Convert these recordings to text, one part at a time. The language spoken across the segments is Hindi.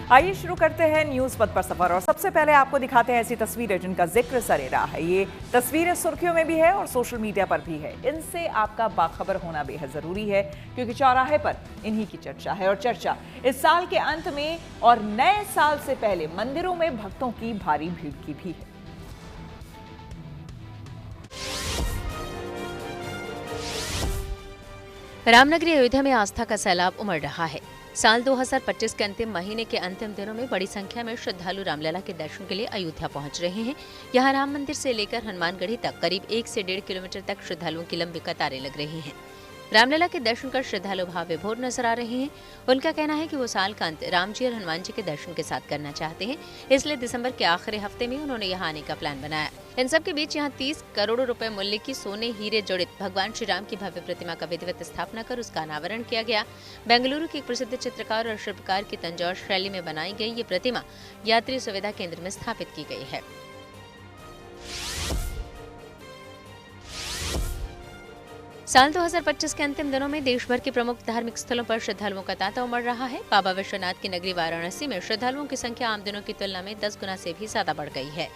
आइए शुरू करते हैं न्यूज पथ पर सफर और सबसे पहले आपको दिखाते हैं ऐसी तस्वीरें जिनका जिक्र सरेरा है। ये तस्वीरें सुर्खियों में भी है और सोशल मीडिया पर भी है। इनसे आपका बाखबर होना बेहद जरूरी है क्योंकि चौराहे पर इन्हीं की चर्चा है और चर्चा इस साल के अंत में और नए साल से पहले मंदिरों में भक्तों की भारी भीड़ की भी है। रामनगरी अयोध्या में आस्था का सैलाब उमड़ रहा है। साल 2025 के अंतिम महीने के अंतिम दिनों में बड़ी संख्या में श्रद्धालु रामलला के दर्शन के लिए अयोध्या पहुंच रहे हैं। यहां राम मंदिर से लेकर हनुमानगढ़ी तक करीब 1 से 1.5 किलोमीटर तक श्रद्धालुओं की लंबी कतारें लग रही हैं। रामलला के दर्शन कर श्रद्धालु भाव विभोर नजर आ रहे हैं। उनका कहना है कि वो साल का अंत राम जी और हनुमान जी के दर्शन के साथ करना चाहते हैं, इसलिए दिसंबर के आखिरी हफ्ते में उन्होंने यहाँ आने का प्लान बनाया। इन सब के बीच यहाँ 30 करोड़ रुपए मूल्य की सोने हीरे जड़ित भगवान श्री राम की भव्य प्रतिमा का विधिवत स्थापना कर उसका अनावरण किया गया। बेंगलुरु के एक प्रसिद्ध चित्रकार और शिल्पकार की तंजौर शैली में बनाई गई ये प्रतिमा यात्री सुविधा केंद्र में स्थापित की गई है। साल 2025 के अंतिम दिनों में देश भर के प्रमुख धार्मिक स्थलों पर श्रद्धालुओं का तांता उमड़ रहा है। बाबा विश्वनाथ की नगरी वाराणसी में श्रद्धालुओं की संख्या आम दिनों की तुलना में 10 गुना से भी ज्यादा बढ़ गई है।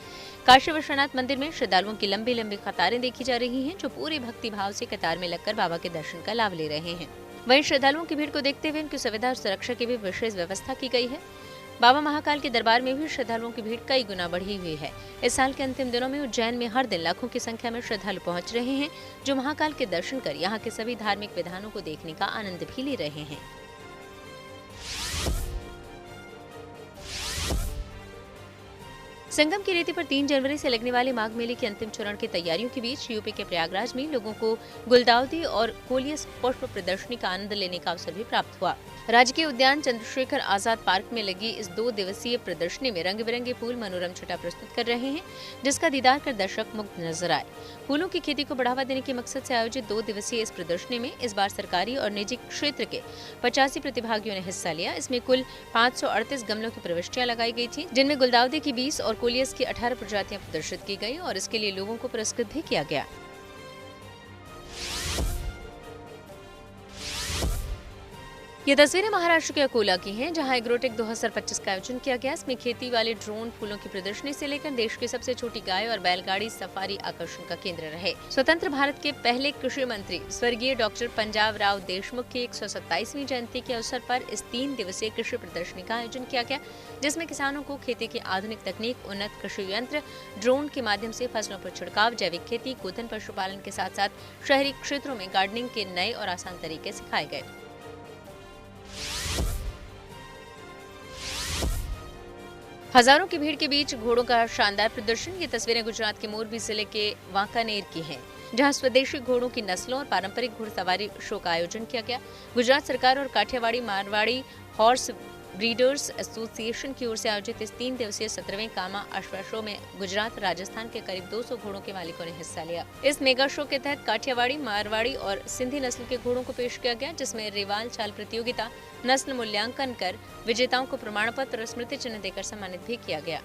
काशी विश्वनाथ मंदिर में श्रद्धालुओं की लंबी लंबी कतारें देखी जा रही हैं, जो पूरे भक्ति भाव से कतार में लगकर बाबा के दर्शन का लाभ ले रहे हैं। वहीं श्रद्धालुओं की भीड़ को देखते हुए उनकी सुविधा और सुरक्षा की भी विशेष व्यवस्था की गई है। बाबा महाकाल के दरबार में भी श्रद्धालुओं की भीड़ कई गुना बढ़ी हुई है। इस साल के अंतिम दिनों में उज्जैन में हर दिन लाखों की संख्या में श्रद्धालु पहुंच रहे हैं, जो महाकाल के दर्शन कर यहां के सभी धार्मिक विधानों को देखने का आनंद भी ले रहे हैं। संगम की रेती पर 3 जनवरी से लगने वाले माघ मेले के अंतिम चरण की तैयारियों के बीच यूपी के प्रयागराज में लोगों को गुलदाउदी और कोलियस पुष्प प्रदर्शनी का आनंद लेने का अवसर भी प्राप्त हुआ। राजकीय उद्यान चंद्रशेखर आजाद पार्क में लगी इस 2 दिवसीय प्रदर्शनी में रंग बिरंगे फूल मनोरम छटा प्रस्तुत कर रहे हैं, जिसका दीदार कर दर्शक मुग्ध नजर आए। फूलों की खेती को बढ़ावा देने के मकसद से आयोजित 2 दिवसीय इस प्रदर्शनी में इस बार सरकारी और निजी क्षेत्र के 85 प्रतिभागियों ने हिस्सा लिया। इसमें कुल 538 गमलों की प्रविष्टियां लगाई गई थी, जिनमें गुलदाउदी की 20 और कोलियस की 18 प्रजातियां प्रदर्शित की गई और इसके लिए लोगों को पुरस्कृत भी किया गया। ये तस्वीरें महाराष्ट्र के अकोला की हैं, जहां एग्रोटेक 2025 का आयोजन किया गया। इसमें खेती वाले ड्रोन फूलों की प्रदर्शनी से लेकर देश की सबसे छोटी गाय और बैलगाड़ी सफारी आकर्षण का केंद्र रहे। स्वतंत्र भारत के पहले कृषि मंत्री स्वर्गीय डॉक्टर पंजाब राव देशमुख की 127वीं जयंती के अवसर पर इस 3 दिवसीय कृषि प्रदर्शनी का आयोजन किया गया, जिसमें किसानों को खेती की आधुनिक तकनीक, उन्नत कृषि यंत्र, ड्रोन के माध्यम से फसलों पर छिड़काव, जैविक खेती, गोधन पशुपालन के साथ साथ शहरी क्षेत्रों में गार्डनिंग के नए और आसान तरीके सिखाए गए। हजारों की भीड़ के बीच घोड़ों का शानदार प्रदर्शन। ये तस्वीरें गुजरात के मोरबी जिले के वांकानेर की हैं, जहां स्वदेशी घोड़ों की नस्लों और पारंपरिक घुड़सवारी शो का आयोजन किया गया। गुजरात सरकार और Kathiawari Marwari horse breeders association की ओर से आयोजित इस 3 दिवसीय 17वें कामा अश्व शो में गुजरात, राजस्थान के करीब 200 घोड़ों के मालिकों ने हिस्सा लिया। इस मेगा शो के तहत काठियावाड़ी, मारवाड़ी और सिंधी नस्ल के घोड़ों को पेश किया गया, जिसमें रेवाल चाल प्रतियोगिता, नस्ल मूल्यांकन कर विजेताओं को प्रमाण पत्र और स्मृति चिन्ह देकर सम्मानित भी किया गया।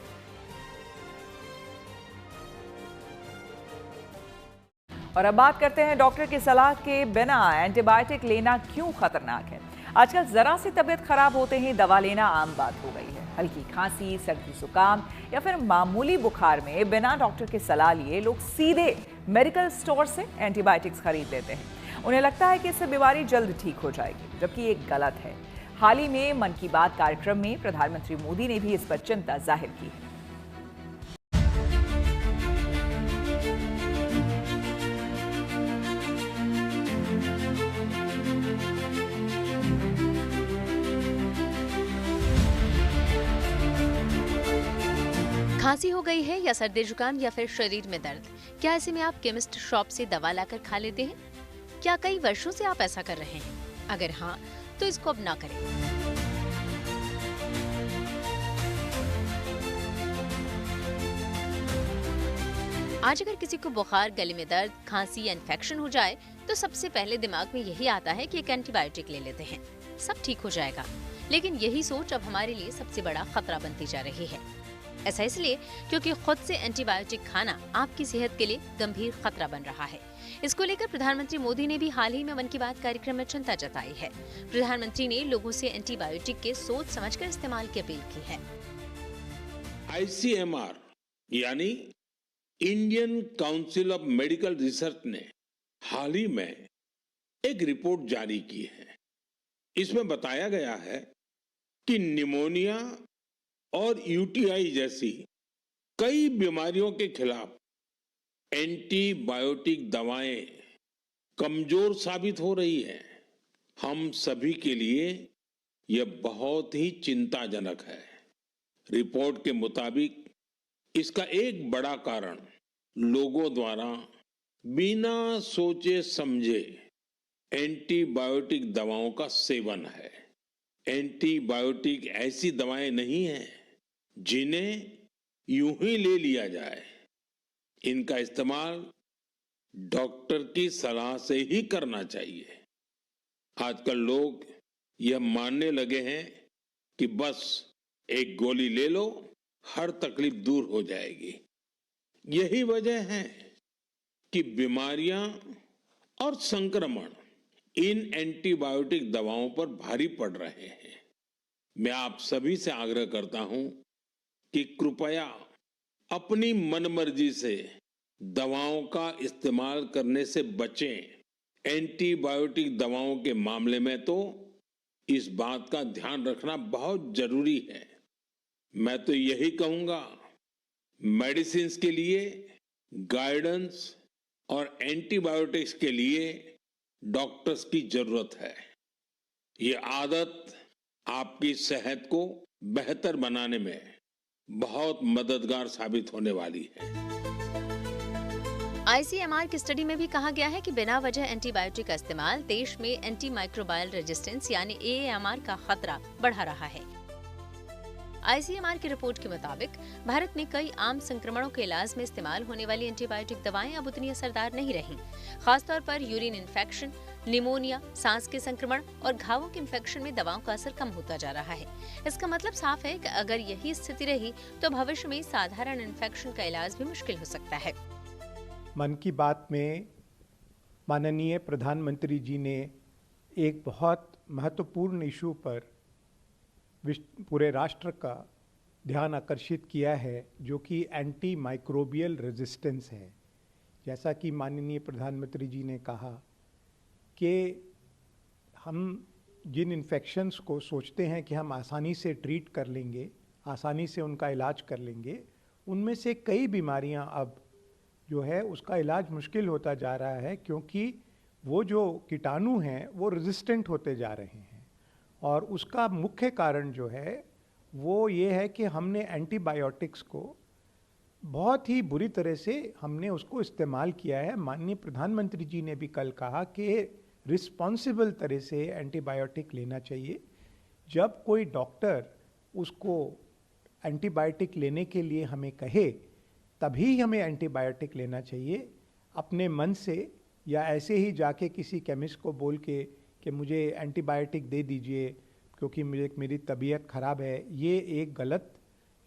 और अब बात करते हैं डॉक्टर की सलाह के बिना एंटीबायोटिक लेना क्यों खतरनाक है। आजकल जरा सी तबीयत खराब होते ही दवा लेना आम बात हो गई है। हल्की खांसी, सर्दी जुकाम या फिर मामूली बुखार में बिना डॉक्टर की सलाह लिए लोग सीधे मेडिकल स्टोर से एंटीबायोटिक्स खरीद लेते हैं। उन्हें लगता है कि इससे बीमारी जल्द ठीक हो जाएगी, जबकि ये गलत है। हाल ही में मन की बात कार्यक्रम में प्रधानमंत्री मोदी ने भी इस पर चिंता जाहिर की है। खांसी हो गई है या सर्दी जुकाम या फिर शरीर में दर्द, क्या ऐसे में आप केमिस्ट शॉप से दवा लाकर खा लेते हैं? क्या कई वर्षों से आप ऐसा कर रहे हैं? अगर हाँ, तो इसको अब ना करें। आज अगर किसी को बुखार, गले में दर्द, खांसी या इन्फेक्शन हो जाए तो सबसे पहले दिमाग में यही आता है कि एक एंटीबायोटिक ले लेते हैं, सब ठीक हो जाएगा। लेकिन यही सोच अब हमारे लिए सबसे बड़ा खतरा बनती जा रही है। ऐसा इसलिए क्योंकि खुद से एंटीबायोटिक खाना आपकी सेहत के लिए गंभीर खतरा बन रहा है। इसको लेकर प्रधानमंत्री मोदी ने भी हाल ही में मन की बात कार्यक्रम में चिंता जताई है। प्रधानमंत्री ने लोगों से एंटीबायोटिक के सोच समझकर इस्तेमाल की अपील की है। ICMR यानी Indian council of medical research ने हाल ही में एक रिपोर्ट जारी की है। इसमें बताया गया है कि निमोनिया और UTI जैसी कई बीमारियों के खिलाफ एंटीबायोटिक दवाएं कमजोर साबित हो रही है। हम सभी के लिए यह बहुत ही चिंताजनक है। रिपोर्ट के मुताबिक इसका एक बड़ा कारण लोगों द्वारा बिना सोचे समझे एंटीबायोटिक दवाओं का सेवन है। एंटीबायोटिक ऐसी दवाएं नहीं हैं जिन्हें यूं ही ले लिया जाए। इनका इस्तेमाल डॉक्टर की सलाह से ही करना चाहिए। आजकल लोग यह मानने लगे हैं कि बस एक गोली ले लो, हर तकलीफ दूर हो जाएगी। यही वजह है कि बीमारियां और संक्रमण इन एंटीबायोटिक दवाओं पर भारी पड़ रहे हैं। मैं आप सभी से आग्रह करता हूं कि कृपया अपनी मनमर्जी से दवाओं का इस्तेमाल करने से बचें। एंटीबायोटिक दवाओं के मामले में तो इस बात का ध्यान रखना बहुत जरूरी है। मैं तो यही कहूंगा, मेडिसिन्स के लिए गाइडेंस और एंटीबायोटिक्स के लिए डॉक्टर्स की जरूरत है। ये आदत आपकी सेहत को बेहतर बनाने में बहुत मददगार साबित होने वाली है। ICMR की स्टडी में भी कहा गया है कि बिना वजह एंटीबायोटिक का इस्तेमाल देश में एंटी माइक्रोबायल रेजिस्टेंस यानी AMR का खतरा बढ़ा रहा है। ICMR की रिपोर्ट के मुताबिक भारत में कई आम संक्रमणों के इलाज में इस्तेमाल होने वाली एंटीबायोटिक दवाएं अब उतनी असरदार नहीं रहीं। खासतौर पर यूरिन इन्फेक्शन, निमोनिया, सांस के संक्रमण और घावों के इन्फेक्शन में दवाओं का असर कम होता जा रहा है। इसका मतलब साफ है कि अगर यही स्थिति रही तो भविष्य में साधारण इन्फेक्शन का इलाज भी मुश्किल हो सकता है। मन की बात में माननीय प्रधानमंत्री जी ने एक बहुत महत्वपूर्ण इशू पर पूरे राष्ट्र का ध्यान आकर्षित किया है, जो कि एंटी माइक्रोबियल रेजिस्टेंस है। जैसा कि माननीय प्रधानमंत्री जी ने कहा कि हम जिन इन्फेक्शंस को सोचते हैं कि हम आसानी से ट्रीट कर लेंगे, आसानी से उनका इलाज कर लेंगे, उनमें से कई बीमारियां अब जो है उसका इलाज मुश्किल होता जा रहा है, क्योंकि वो जो कीटाणु हैं वो रेजिस्टेंट होते जा रहे हैं। और उसका मुख्य कारण जो है वो ये है कि हमने एंटीबायोटिक्स को बहुत ही बुरी तरह से हमने उसको इस्तेमाल किया है। माननीय प्रधानमंत्री जी ने भी कल कहा कि रिस्पॉन्सिबल तरह से एंटीबायोटिक लेना चाहिए। जब कोई डॉक्टर उसको एंटीबायोटिक लेने के लिए हमें कहे तभी हमें एंटीबायोटिक लेना चाहिए। अपने मन से या ऐसे ही जाके किसी केमिस्ट को बोल के कि मुझे एंटीबायोटिक दे दीजिए क्योंकि मेरी तबीयत ख़राब है, ये एक गलत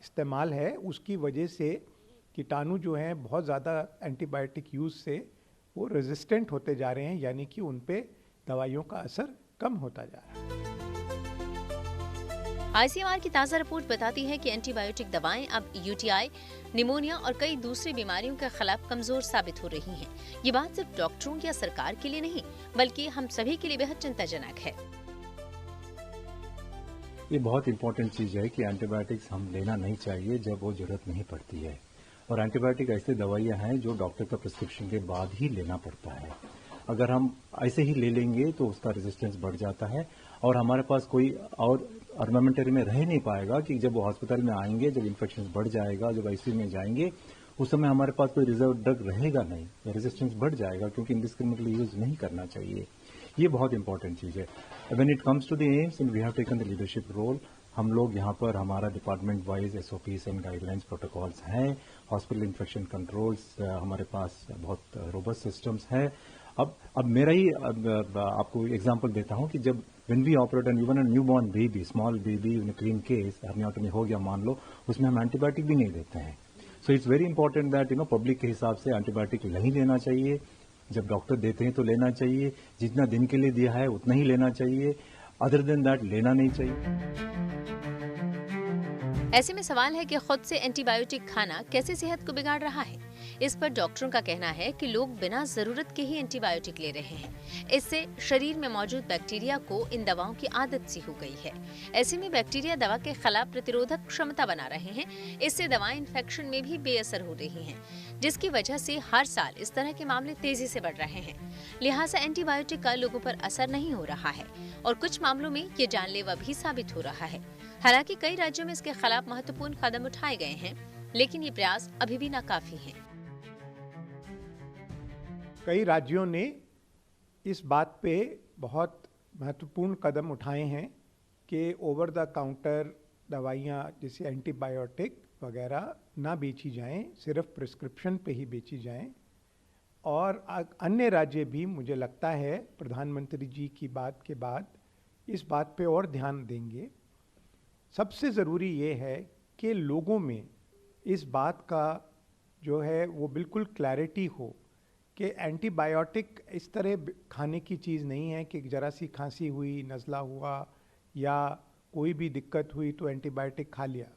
इस्तेमाल है। उसकी वजह से कीटाणु जो हैं बहुत ज़्यादा एंटीबायोटिक यूज़ से वो रेजिस्टेंट होते जा रहे हैं, यानी कि उन पे दवाइयों का असर कम होता जा रहा है। ICMR की ताज़ा रिपोर्ट बताती है कि एंटीबायोटिक दवाएं अब UTI, निमोनिया और कई दूसरी बीमारियों के खिलाफ कमजोर साबित हो रही हैं। ये बात सिर्फ डॉक्टरों या सरकार के लिए नहीं, बल्कि हम सभी के लिए बेहद चिंताजनक है। ये बहुत इंपॉर्टेंट चीज है कि एंटीबायोटिक्स हम लेना नहीं चाहिए जब वो जरूरत नहीं पड़ती है। और एंटीबायोटिक ऐसी दवाइयां हैं जो डॉक्टर का प्रिस्क्रिप्शन के बाद ही लेना पड़ता है। अगर हम ऐसे ही ले लेंगे तो उसका रेजिस्टेंस बढ़ जाता है और हमारे पास कोई और आर्मामेंटरी में रह नहीं पाएगा कि जब वो हॉस्पिटल में आएंगे, जब इन्फेक्शन बढ़ जाएगा, जब आईसीयू में जाएंगे, उस समय हमारे पास कोई रिजर्व ड्रग रहेगा नहीं, रेजिस्टेंस बढ़ जाएगा, क्योंकि इंडिस्क्रिमिनेटली यूज नहीं करना चाहिए। ये बहुत इंपॉर्टेंट चीज है। When it comes to the AIIMS and we have taken the leadership role, हम लोग यहाँ पर हमारा department wise SOPs and guidelines protocols हैं, हॉस्पिटल इन्फेक्शन कंट्रोल्स हमारे पास बहुत रोबस्ट सिस्टम्स हैं। अब मेरा ही आपको एग्जांपल देता हूं कि जब When we operate on even a newborn baby, small baby in a clean case, herniatomy हो गया मान लो, उसमें हम एंटीबायोटिक भी नहीं देते हैं. So it's very important that public के हिसाब से एंटीबायोटिक नहीं लेना चाहिए. जब डॉक्टर देते हैं तो लेना चाहिए. जितना दिन के लिए दिया है उतना ही लेना चाहिए. अदर देन दैट लेना नहीं चाहिए. ऐसे में सवाल है कि खुद से एंटीबायोटिक खाना कैसे सेहत को बिगाड़ रहा है. इस पर डॉक्टरों का कहना है कि लोग बिना जरूरत के ही एंटीबायोटिक ले रहे हैं. इससे शरीर में मौजूद बैक्टीरिया को इन दवाओं की आदत सी हो गई है. ऐसे में बैक्टीरिया दवा के खिलाफ प्रतिरोधक क्षमता बना रहे हैं. इससे दवाएं इन्फेक्शन में भी बेअसर हो रही हैं, जिसकी वजह से हर साल इस तरह के मामले तेजी से बढ़ रहे हैं. लिहाजा एंटीबायोटिक का लोगों पर असर नहीं हो रहा है और कुछ मामलों में ये जानलेवा भी साबित हो रहा है. हालांकि कई राज्यों में इसके खिलाफ महत्वपूर्ण कदम उठाए गए हैं, लेकिन ये प्रयास अभी भी नाकाफी हैं. कई राज्यों ने इस बात पे बहुत महत्वपूर्ण कदम उठाए हैं कि ओवर द काउंटर दवाइयाँ जैसे एंटीबायोटिक वगैरह ना बेची जाएं, सिर्फ प्रिस्क्रिप्शन पे ही बेची जाएं. और अन्य राज्य भी मुझे लगता है प्रधानमंत्री जी की बात के बाद इस बात पे और ध्यान देंगे. सबसे ज़रूरी ये है कि लोगों में इस बात का जो है वो बिल्कुल क्लैरिटी हो कि एंटीबायोटिक इस तरह खाने की चीज़ नहीं है कि ज़रा सी खांसी हुई, नज़ला हुआ या कोई भी दिक्कत हुई तो एंटीबायोटिक खा लिया.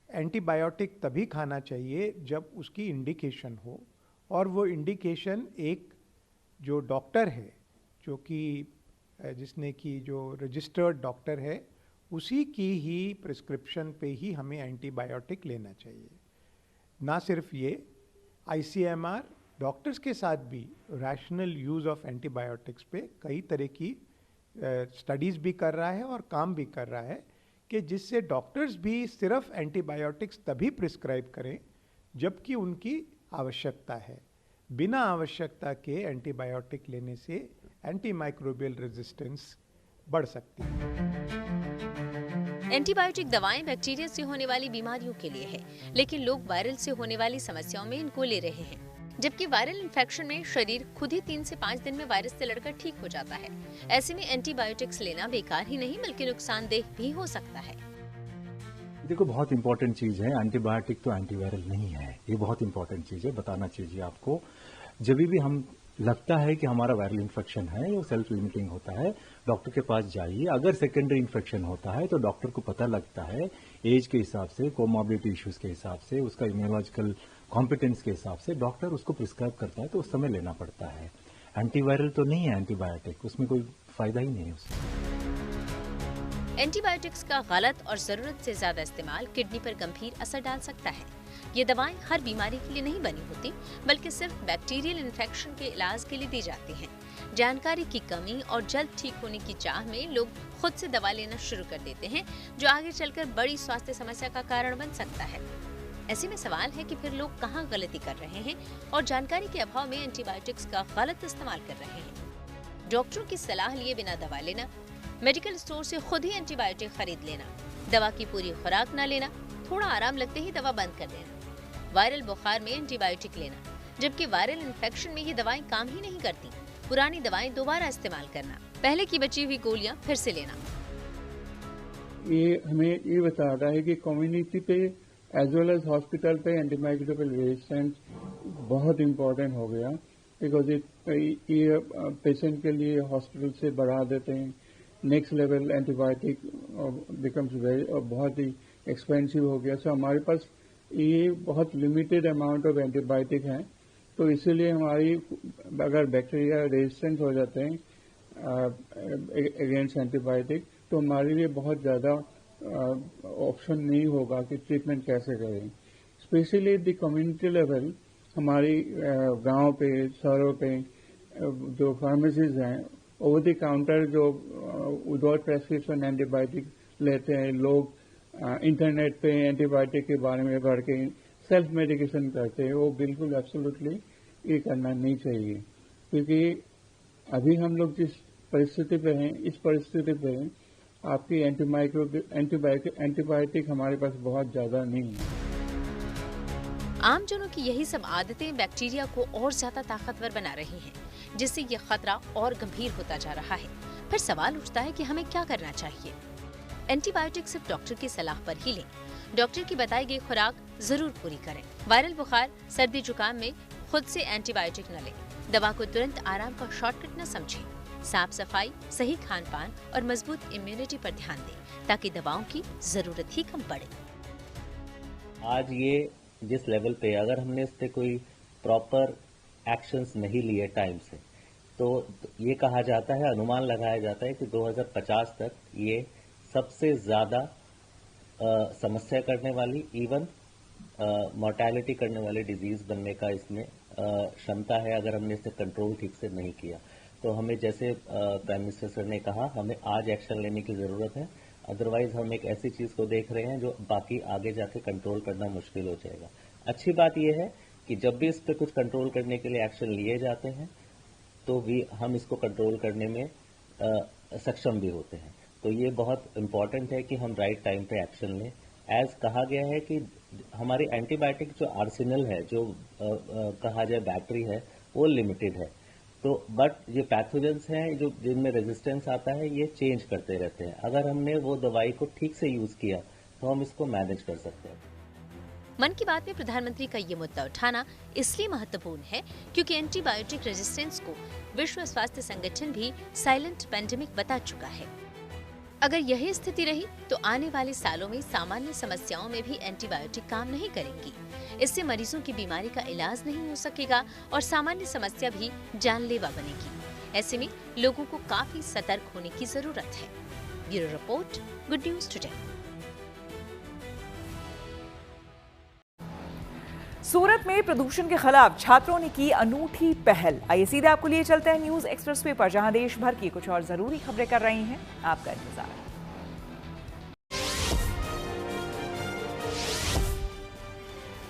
एंटीबायोटिक तभी खाना चाहिए जब उसकी इंडिकेशन हो, और वो इंडिकेशन एक जो डॉक्टर है, जो कि जिसने की जो रजिस्टर्ड डॉक्टर है, उसी की ही प्रिस्क्रिप्शन पे ही हमें एंटीबायोटिक लेना चाहिए. ना सिर्फ ये, ICMR डॉक्टर्स के साथ भी रैशनल यूज़ ऑफ एंटीबायोटिक्स पे कई तरह की स्टडीज़ भी कर रहा है और काम भी कर रहा है कि जिससे डॉक्टर्स भी सिर्फ एंटीबायोटिक्स तभी प्रिस्क्राइब करें जबकि उनकी आवश्यकता है. बिना आवश्यकता के एंटीबायोटिक लेने से एंटीमाइक्रोबियल रेजिस्टेंस बढ़ सकती है. एंटीबायोटिक दवाएं बैक्टीरिया से होने वाली बीमारियों के लिए है, लेकिन लोग वायरल से होने वाली समस्याओं में इनको ले रहे हैं. जबकि वायरल इन्फेक्शन में शरीर खुद ही 3 से 5 दिन में वायरस से लड़कर ठीक हो जाता है. ऐसे में एंटीबायोटिक्स लेना बेकार ही नहीं बल्कि नुकसानदेह भी हो सकता है. देखो, बहुत इंपॉर्टेंट चीज है, एंटीबायोटिक तो एंटीवायरल नहीं है. ये बहुत इंपॉर्टेंट चीज है, बताना चाहिए आपको. जब भी हम लगता है कि हमारा वायरल इन्फेक्शन है, वो सेल्फ लिमिटिंग होता है, डॉक्टर के पास जाइए. अगर सेकेंडरी इन्फेक्शन होता है तो डॉक्टर को पता लगता है एज के हिसाब से, कोमॉर्बिडिटी इश्यूज के हिसाब से, उसका इम्यूनोलॉजिकल कॉम्पिटेंस के हिसाब से डॉक्टर उसको प्रिस्क्राइब करता है, तो उस समय लेना पड़ता है. एंटीवायरल तो नहीं है एंटीबायोटिक, उसमें कोई फायदा ही नहीं है उसमें. एंटीबायोटिक्स का गलत और जरूरत से ज्यादा इस्तेमाल किडनी पर गंभीर असर डाल सकता है. ये दवाएं हर बीमारी के लिए नहीं बनी होती, बल्कि सिर्फ बैक्टीरियल इन्फेक्शन के इलाज के लिए दी जाती हैं. जानकारी की कमी और जल्द ठीक होने की चाह में लोग खुद से दवा लेना शुरू कर देते हैं, जो आगे चलकर बड़ी स्वास्थ्य समस्या का कारण बन सकता है. ऐसे में सवाल है कि फिर लोग कहाँ गलती कर रहे हैं और जानकारी के अभाव में एंटीबायोटिक्स का गलत इस्तेमाल कर रहे हैं. डॉक्टरों की सलाह लिए बिना दवा लेना, मेडिकल स्टोर से खुद ही एंटीबायोटिक खरीद लेना, दवा की पूरी खुराक न लेना, थोड़ा आराम लगते ही दवा बंद कर देना, वायरल बुखार में एंटीबायोटिक लेना, जबकि वायरल इन्फेक्शन में ये दवाएं काम ही नहीं करती, पुरानी दवाएं दोबारा इस्तेमाल करना, पहले की बची हुई गोलियां फिर से लेना. ये हमें ये बता रहा है कि कम्युनिटी पे एज वेल एज हॉस्पिटल पे एंटीमाइक्रोबियल रेजिस्टेंस बहुत इम्पोर्टेंट हो गया, बिकॉज ये पेशेंट के लिए हॉस्पिटल से बढ़ा देते हैं. Next level antibiotic becomes very बहुत ही एक्सपेंसिव हो गया. सो हमारे पास ये बहुत लिमिटेड अमाउंट ऑफ एंटीबायोटिक हैं, तो इसीलिए हमारी अगर बैक्टीरिया रेजिस्टेंट हो जाते हैं अगेंस्ट एंटीबायोटिक, तो हमारे लिए बहुत ज़्यादा ऑप्शन नहीं होगा कि ट्रीटमेंट कैसे करें. स्पेशली द कम्युनिटी लेवल, हमारी गांव पे, शहरों पे जो फार्मेसीज हैं, ओवर द काउंटर जो विदाउट प्रेस्क्रिप्शन एंटीबायोटिक लेते हैं लोग, इंटरनेट पे एंटीबायोटिक के बारे में पढ़ के सेल्फ मेडिकेशन करते हैं, वो बिल्कुल एब्सोल्युटली ये करना नहीं चाहिए. क्योंकि अभी हम लोग जिस परिस्थिति पे हैं, इस परिस्थिति पे आपकी एंटीबायोटिक हमारे पास बहुत ज्यादा नहीं है. आम जनों की यही सब आदतें बैक्टीरिया को और ज्यादा ताकतवर बना रही हैं, जिससे ये खतरा और गंभीर होता जा रहा है. फिर सवाल उठता है कि हमें क्या करना चाहिए। एंटीबायोटिक सिर्फ डॉक्टर की सलाह पर ही लें। डॉक्टर की बताई गई खुराक जरूर पूरी करें। वायरल बुखार, सर्दी जुकाम में खुद से एंटीबायोटिक न लें। दवा को तुरंत आराम का शॉर्टकट न समझें। साफ सफाई, सही खान पान और मजबूत इम्यूनिटी पर ध्यान दें ताकि दवाओं की जरूरत ही कम पड़े। आज ये जिस लेवल पे अगर हमने इस पे कोई प्रॉपर एक्शंस नहीं लिए टाइम से, तो ये कहा जाता है, अनुमान लगाया जाता है कि 2050 तक ये सबसे ज्यादा समस्या करने वाली, इवन मोर्टेलिटी करने वाली डिजीज बनने का इसमें क्षमता है अगर हमने इसे कंट्रोल ठीक से नहीं किया। तो हमें जैसे प्राइम मिनिस्टर सर ने कहा, हमें आज एक्शन लेने की जरूरत है, अदरवाइज हम एक ऐसी चीज को देख रहे हैं जो बाकी आगे जाके कंट्रोल करना मुश्किल हो जाएगा। अच्छी बात यह है कि जब भी इस पे कुछ कंट्रोल करने के लिए एक्शन लिए जाते हैं तो भी हम इसको कंट्रोल करने में सक्षम भी होते हैं। तो ये बहुत इम्पोर्टेंट है कि हम राइट टाइम पे एक्शन लें। एज कहा गया है कि हमारी एंटीबायोटिक जो आर्सेनल है, जो कहा जाए बैटरी है, वो लिमिटेड है। तो बट ये पैथोजेंस हैं जो जिनमें रेजिस्टेंस आता है, ये चेंज करते रहते हैं। अगर हमने वो दवाई को ठीक से यूज किया तो हम इसको मैनेज कर सकते हैं। मन की बात में प्रधानमंत्री का ये मुद्दा उठाना इसलिए महत्वपूर्ण है क्योंकि एंटीबायोटिक रेजिस्टेंस को विश्व स्वास्थ्य संगठन भी साइलेंट पेंडेमिक बता चुका है। अगर यही स्थिति रही तो आने वाले सालों में सामान्य समस्याओं में भी एंटीबायोटिक काम नहीं करेंगी। इससे मरीजों की बीमारी का इलाज नहीं हो सकेगा और सामान्य समस्या भी जानलेवा बनेगी। ऐसे में लोगों को काफी सतर्क होने की जरूरत है। Bureau report, good news today. Surat में प्रदूषण के खिलाफ छात्रों ने की अनूठी पहल। आइए सीधे आपको लिए चलते हैं न्यूज एक्सप्रेस वे पर, जहां देश भर की कुछ और जरूरी खबरें कर रही हैं आपका इंतजार।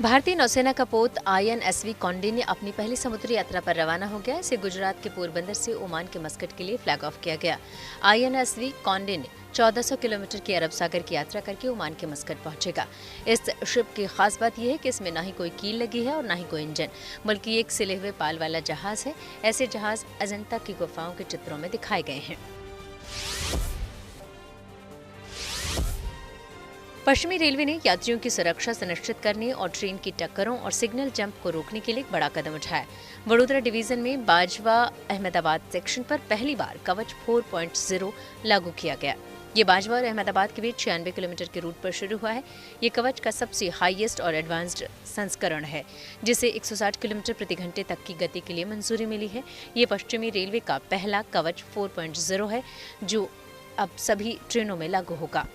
भारतीय नौसेना का पोत INSV कॉन्डे ने अपनी पहली समुद्री यात्रा पर रवाना हो गया। इसे गुजरात के पोरबंदर से ओमान के मस्कट के लिए फ्लैग ऑफ किया गया। INSV कॉन्डे ने 1400 किलोमीटर की अरब सागर की यात्रा करके ओमान के मस्कट पहुंचेगा। इस शिप की खास बात यह है कि इसमें ना ही कोई कील लगी है और ना ही कोई इंजन, बल्कि एक सिले हुए पाल वाला जहाज है। ऐसे जहाज अजंता की गुफाओं के चित्रों में दिखाए गए हैं। पश्चिमी रेलवे ने यात्रियों की सुरक्षा सुनिश्चित करने और ट्रेन की टक्करों और सिग्नल जंप को रोकने के लिए एक बड़ा कदम उठाया। वडोदरा डिवीजन में बाजवा अहमदाबाद सेक्शन पर पहली बार कवच 4.0 लागू किया गया। ये बाजवा और अहमदाबाद के बीच 96 किलोमीटर के रूट पर शुरू हुआ है। ये कवच का सबसे हाईएस्ट और एडवांस्ड संस्करण है, जिसे 160 किलोमीटर प्रति घंटे तक की गति के लिए मंजूरी मिली है। ये पश्चिमी रेलवे का पहला कवच 4.0 है, जो अब सभी ट्रेनों में लागू होगा।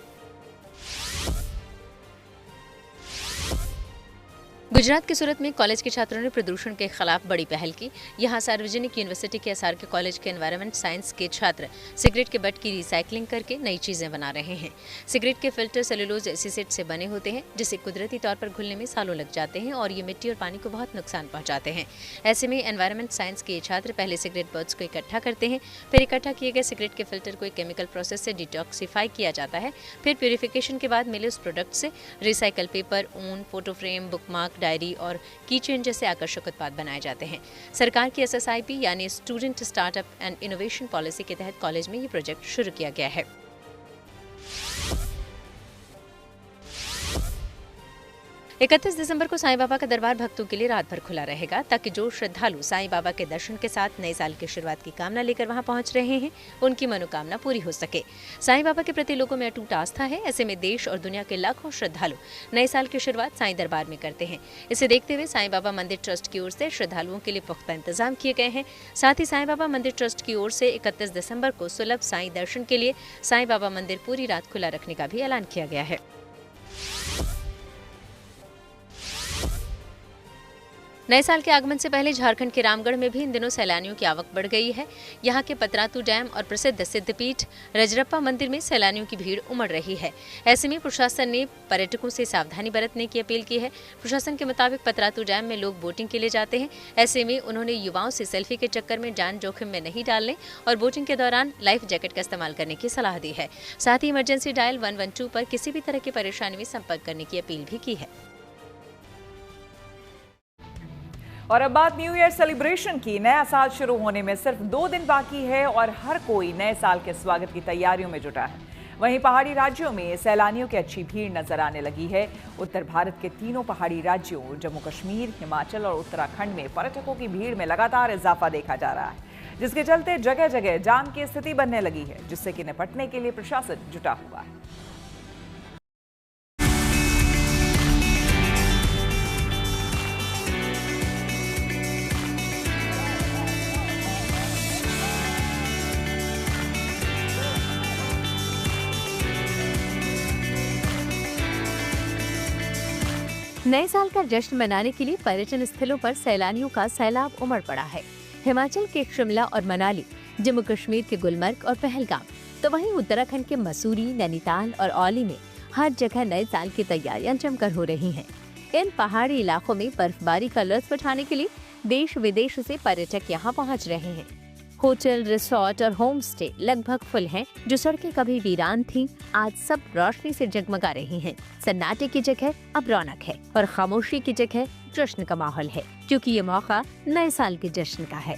गुजरात के सूरत में कॉलेज के छात्रों ने प्रदूषण के खिलाफ बड़ी पहल की। यहाँ सार्वजनिक यूनिवर्सिटी के SRK कॉलेज के एनवायरमेंट साइंस के छात्र सिगरेट के बट की रिसाइकलिंग करके नई चीजें बना रहे हैं। सिगरेट के फिल्टर सेलुलोज एसीटेट से बने होते हैं, जिसे कुदरती तौर पर घुलने में सालों लग जाते हैं और ये मिट्टी और पानी को बहुत नुकसान पहुंचाते हैं। ऐसे में एनवायरमेंट साइंस के छात्र पहले सिगरेट बट्स को इकट्ठा करते हैं, फिर इकट्ठा किए गए सिगरेट के फिल्टर को एक केमिकल प्रोसेस से डिटॉक्सिफाई किया जाता है। फिर प्यूरिफिकेशन के बाद मिले उस प्रोडक्ट से रिसाइकल पेपर, ऊन, फोटो फ्रेम, बुकमार्क, डायरी और कीचेन जैसे आकर्षक उत्पाद बनाए जाते हैं। सरकार की SSIP यानी student startup and innovation policy के तहत कॉलेज में ये प्रोजेक्ट शुरू किया गया है। 31 दिसंबर को साईं बाबा का दरबार भक्तों के लिए रात भर खुला रहेगा, ताकि जो श्रद्धालु साईं बाबा के दर्शन के साथ नए साल की शुरुआत की कामना लेकर वहां पहुंच रहे हैं, उनकी मनोकामना पूरी हो सके। साईं बाबा के प्रति लोगों में अटूट आस्था है। ऐसे में देश और दुनिया के लाखों श्रद्धालु नए साल की शुरुआत साईं दरबार में करते हैं। इसे देखते हुए साईं बाबा मंदिर ट्रस्ट की ओर से श्रद्धालुओं के लिए पुख्ता इंतजाम किए गए हैं। साथ ही साईं बाबा मंदिर ट्रस्ट की ओर से 31 दिसंबर को सुलभ साईं दर्शन के लिए साईं बाबा मंदिर पूरी रात खुला रखने का भी ऐलान किया गया है। नए साल के आगमन से पहले झारखंड के रामगढ़ में भी इन दिनों सैलानियों की आवक बढ़ गई है। यहाँ के पतरातू डैम और प्रसिद्ध सिद्धपीठ रजरप्पा मंदिर में सैलानियों की भीड़ उमड़ रही है। ऐसे में प्रशासन ने पर्यटकों से सावधानी बरतने की अपील की है। प्रशासन के मुताबिक पतरातू डैम में लोग बोटिंग के लिए जाते हैं। ऐसे में उन्होंने युवाओं से सेल्फी के चक्कर में जान जोखिम में नहीं डालने और बोटिंग के दौरान लाइफ जैकेट का इस्तेमाल करने की सलाह दी है। साथ ही इमरजेंसी डायल 112 पर किसी भी तरह की परेशानी में संपर्क करने की अपील भी की है। और अब बात न्यू ईयर सेलिब्रेशन की। नया साल शुरू होने में सिर्फ 2 दिन बाकी है और हर कोई नए साल के स्वागत की तैयारियों में जुटा है। वहीं पहाड़ी राज्यों में सैलानियों की अच्छी भीड़ नजर आने लगी है। उत्तर भारत के तीनों पहाड़ी राज्यों जम्मू कश्मीर, हिमाचल और उत्तराखंड में पर्यटकों की भीड़ में लगातार इजाफा देखा जा रहा है, जिसके चलते जगह जगह जाम की स्थिति बनने लगी है, जिससे कि निपटने के लिए प्रशासन जुटा हुआ है। नए साल का जश्न मनाने के लिए पर्यटन स्थलों पर सैलानियों का सैलाब उमड़ पड़ा है। हिमाचल के शिमला और मनाली, जम्मू कश्मीर के गुलमर्ग और पहलगाम, तो वहीं उत्तराखंड के मसूरी, नैनीताल और औली में हर जगह नए साल की तैयारियां जमकर हो रही हैं। इन पहाड़ी इलाकों में बर्फबारी का लुत्फ उठाने के लिए देश विदेश से पर्यटक यहां पहुंच रहे हैं। होटल, रिसोर्ट और होम स्टे लगभग फुल हैं। जो सड़कें कभी वीरान थीं, आज सब रोशनी से जगमगा रही हैं। सन्नाटे की जगह अब रौनक है और खामोशी की जगह जश्न का माहौल है, क्योंकि ये मौका नए साल के जश्न का है।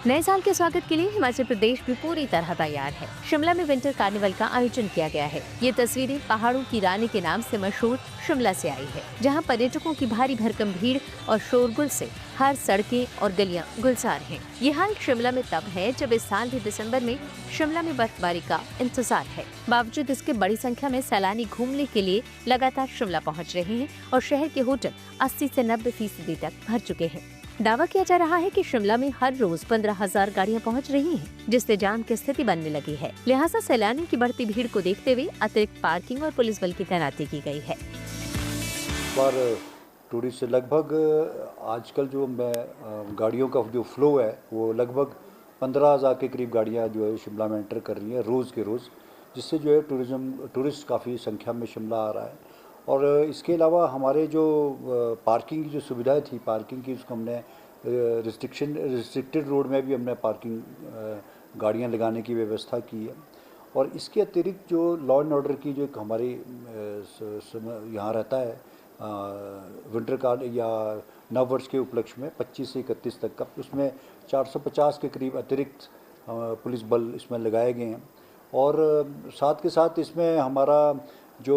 नए साल के स्वागत के लिए हिमाचल प्रदेश भी पूरी तरह तैयार है। शिमला में विंटर कार्निवल का आयोजन किया गया है। ये तस्वीरें पहाड़ों की रानी के नाम से मशहूर शिमला से आई है, जहां पर्यटकों की भारी भरकम भीड़ और शोरगुल से हर सड़कें और गलियां गुलजार हैं। ये हाल शिमला में तब है जब इस साल भी दिसंबर में शिमला में बर्फबारी का इंतजार है। बावजूद इसके बड़ी संख्या में सैलानी घूमने के लिए लगातार शिमला पहुँच रहे हैं और शहर के होटल 80 से 90% तक भर चुके हैं। दावा किया जा रहा है कि शिमला में हर रोज 15,000 गाड़ियां पहुंच रही हैं, जिससे जाम की स्थिति बनने लगी है। लिहाजा सैलानियों की बढ़ती भीड़ को देखते हुए अतिरिक्त पार्किंग और पुलिस बल की तैनाती की गई है। पर टूरिस्ट से लगभग आजकल जो गाड़ियों का जो फ्लो है वो लगभग 15,000 के करीब गाड़ियां जो है शिमला में एंटर कर रही हैं रोज़ के रोज़, जिससे जो है टूरिस्ट काफ़ी संख्या में शिमला आ रहा है। और इसके अलावा हमारे जो पार्किंग की जो सुविधाएं थी पार्किंग की, उसको हमने रिस्ट्रिक्टेड रोड में भी हमने पार्किंग गाड़ियां लगाने की व्यवस्था की है। और इसके अतिरिक्त जो लॉ एंड ऑर्डर की जो हमारी यहाँ रहता है विंटर कार्ड या नववर्ष के उपलक्ष्य में 25 से 31 तक का, उसमें 450 के करीब अतिरिक्त पुलिस बल इसमें लगाए गए हैं। और साथ के साथ इसमें हमारा जो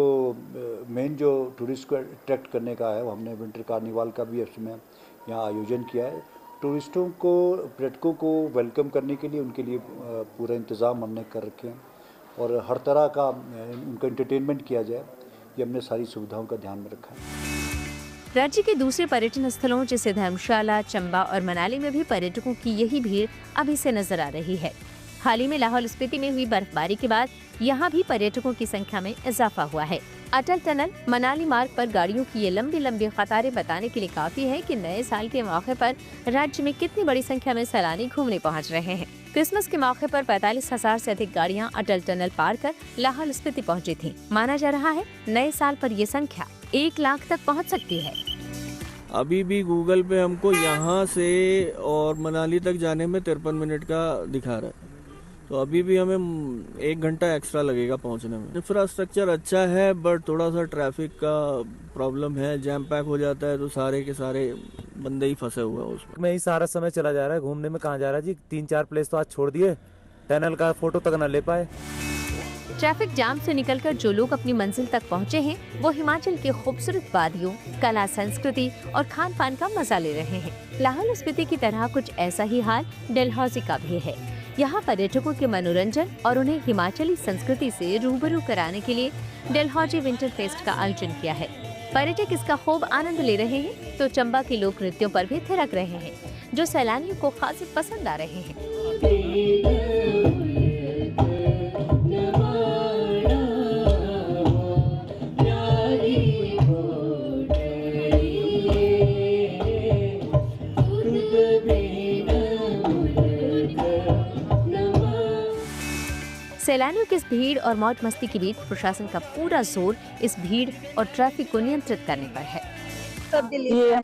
मेन जो टूरिस्ट को अट्रैक्ट करने का है, वो हमने विंटर कार्निवाल का भी इसमें यहाँ आयोजन किया है। टूरिस्टों को, पर्यटकों को वेलकम करने के लिए उनके लिए पूरा इंतज़ाम हमने कर रखे हैं और हर तरह का उनका एंटरटेनमेंट किया जाए, ये हमने सारी सुविधाओं का ध्यान में रखा है। राज्य के दूसरे पर्यटन स्थलों जैसे धर्मशाला, चंबा और मनाली में भी पर्यटकों की यही भीड़ अभी से नजर आ रही है। हाल ही में लाहौल स्पीति में हुई बर्फबारी के बाद यहाँ भी पर्यटकों की संख्या में इजाफा हुआ है। अटल टनल मनाली मार्ग पर गाड़ियों की ये लंबी लंबी कतारें बताने के लिए काफी है कि नए साल के मौके पर राज्य में कितनी बड़ी संख्या में सैलानी घूमने पहुँच रहे हैं। क्रिसमस के मौके पर 45,000 से अधिक गाड़ियाँ अटल टनल पार कर लाहौल स्पीति पहुँची थी। माना जा रहा है नए साल पर ये संख्या 1 लाख तक पहुँच सकती है। अभी भी गूगल पे हमको यहाँ से और मनाली तक जाने में 53 मिनट का दिखा रहा है, तो अभी भी हमें 1 घंटा एक्स्ट्रा लगेगा पहुंचने में। इंफ्रास्ट्रक्चर अच्छा है, बट थोड़ा सा ट्रैफिक का प्रॉब्लम है, जैम पैक हो जाता है तो सारे के सारे बंदे ही फंसे हुए हैं उसमें। मैं ही सारा समय चला जा रहा है, घूमने में कहाँ जा रहा है जी। 3-4 प्लेस तो आज छोड़ दिए, टनल का फोटो तक न ले पाए। ट्रैफिक जाम से निकलकर जो लोग अपनी मंजिल तक पहुँचे हैं, वो हिमाचल के खूबसूरत वादियों, कला, संस्कृति और खान पान का मजा ले रहे हैं। लाहौल स्पीति की तरह कुछ ऐसा ही हाल डलहौजी का भी है। यहाँ पर्यटकों के मनोरंजन और उन्हें हिमाचली संस्कृति से रूबरू कराने के लिए डलहौजी विंटर फेस्ट का आयोजन किया है। पर्यटक इसका खूब आनंद ले रहे हैं तो चंबा के लोक नृत्यों पर भी थिरक रहे हैं, जो सैलानियों को खासी पसंद आ रहे हैं। सैलानियों की इस भीड़ और मौज मस्ती के बीच प्रशासन का पूरा जोर इस भीड़ और ट्रैफिक को नियंत्रित करने पर है।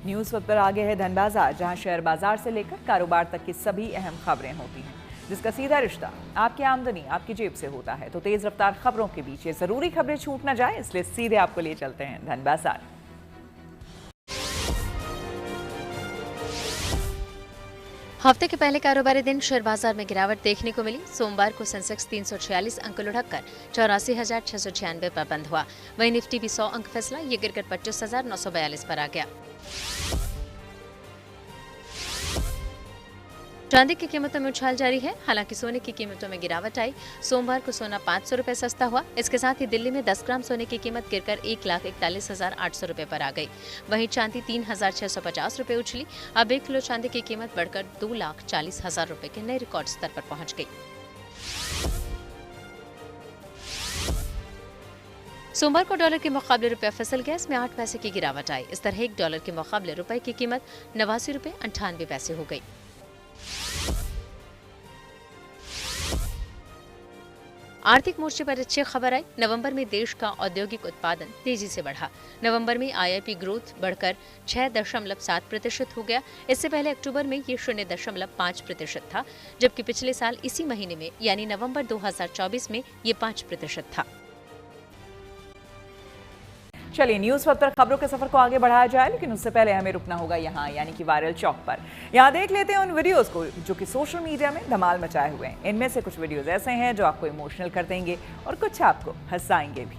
न्यूज़ पर आगे है धन बाजार, जहां शेयर बाजार से लेकर कारोबार तक की सभी अहम खबरें होती हैं। जिसका सीधा रिश्ता आपकी आमदनी आपकी जेब से होता है। तो तेज रफ्तार खबरों के बीच ये जरूरी खबरें छूट ना जाए, इसलिए सीधे आपको ले चलते हैं धन बाजार। हफ्ते के पहले कारोबारी दिन शेयर बाजार में गिरावट देखने को मिली। सोमवार को सेंसेक्स 346 अंक लुढ़ककर 84,696 पर बंद हुआ। वहीं निफ्टी भी 100 अंक फिसला, ये गिरकर 25,942 पर आ गया। चांदी की कीमतों में उछाल जारी है, हालांकि सोने की कीमतों में गिरावट आई। सोमवार को सोना 500 रुपए सस्ता हुआ। इसके साथ ही दिल्ली में 10 ग्राम सोने की कीमत गिरकर 1,41,800 रुपए पर आ गई। वहीं चांदी 3,650 रुपए उछली। अब 1 किलो चांदी की कीमत बढ़कर 2,40,000 रुपए के नए रिकॉर्ड स्तर पर पहुंच गई। सोमवार को डॉलर के मुकाबले रुपया फिसल गया, इसमें 8 पैसे की गिरावट आई। इस तरह 1 डॉलर के मुकाबले रुपए की कीमत 89 रुपए 98 पैसे हो गई। आर्थिक मोर्चे पर अच्छी खबर आई। नवंबर में देश का औद्योगिक उत्पादन तेजी से बढ़ा। नवंबर में आईआईपी ग्रोथ बढ़कर 6.7% हो गया। इससे पहले अक्टूबर में ये 0.5% था, जबकि पिछले साल इसी महीने में यानी नवंबर 2024 में ये 5% था। चलिए न्यूज़ पर खबरों के सफर को आगे बढ़ाया जाए, लेकिन उससे पहले हमें रुकना होगा यहाँ, यानी कि वायरल चौक पर। यहाँ देख लेते हैं उन वीडियोस को जो कि सोशल मीडिया में धमाल मचाए हुए हैं। इनमें से कुछ वीडियोस ऐसे हैं जो आपको इमोशनल कर देंगे और कुछ आपको हंसाएंगे भी।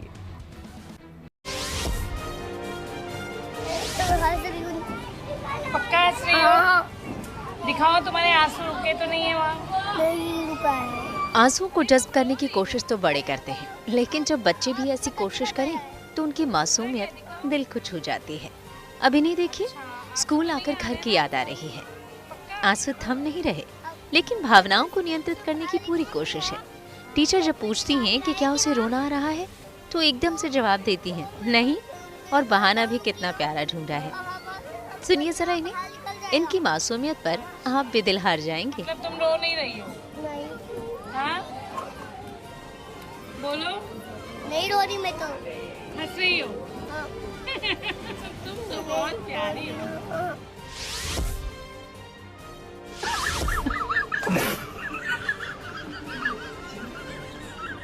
पक्का हंस रही हो? दिखाओ तुम्हारे आंसू रुके तो नहीं है वहाँ? नहीं रुका है। आंसू को जज्ब करने की कोशिश तो बड़े करते हैं, लेकिन जब बच्चे भी ऐसी कोशिश करें तो उनकी मासूमियत दिल को छू जाती है। अभी नहीं देखिए, स्कूल आकर घर की याद आ रही है। आंसू थम नहीं रहे, लेकिन भावनाओं को नियंत्रित करने की पूरी कोशिश है। टीचर जब पूछती हैं कि क्या उसे रोना आ रहा है, तो एकदम से जवाब देती हैं नहीं, और बहाना भी कितना प्यारा ढूंढा है। सुनिए जरा इन्हें, इनकी मासूमियत पर आप भी दिल हार जाएंगे। मतलब तुम रो नहीं रही हो? नहीं। हाँ? बोलो। नहीं रो रही मैं तो। हंस रही हो? हाँ। तुम तो बहुत प्यारी हो।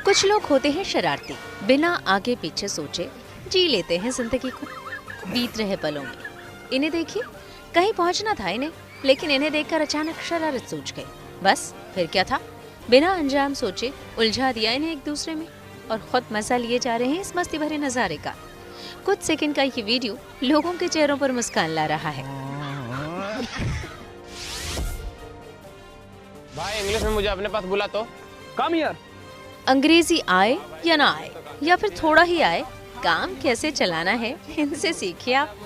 कुछ लोग होते हैं शरारती, बिना आगे पीछे सोचे जी लेते हैं जिंदगी को, बीत रहे पलों में। इन्हें देखिए, कहीं पहुंचना था इन्हें, लेकिन इन्हें देखकर अचानक शरारत सूझ गई। बस फिर क्या था, बिना अंजाम सोचे उलझा दिया इन्हें एक दूसरे में, और खुद मजा लिए जा रहे हैं इस मस्ती भरे नजारे का। कुछ सेकंड का ये वीडियो लोगों के चेहरों पर मुस्कान ला रहा है। भाई इंग्लिश में मुझे अपने पास बुला तो। Come here. अंग्रेजी आए या ना आए, या फिर थोड़ा ही आए, काम कैसे चलाना है इनसे सीखिए आप।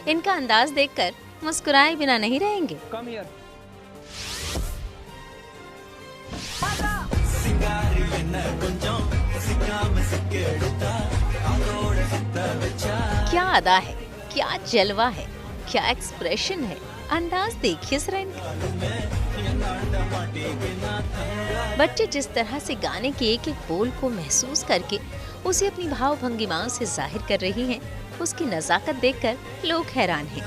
इनका अंदाज देखकर मुस्कुराए बिना नहीं रहेंगे। Come here. क्या अदा है, क्या जलवा है, क्या एक्सप्रेशन है, अंदाज देखिए जरा इनका। बच्चे जिस तरह से गाने के एक एक बोल को महसूस करके उसे अपनी भाव भंगिमाओं से जाहिर कर रही हैं, उसकी नजाकत देखकर लोग हैरान हैं।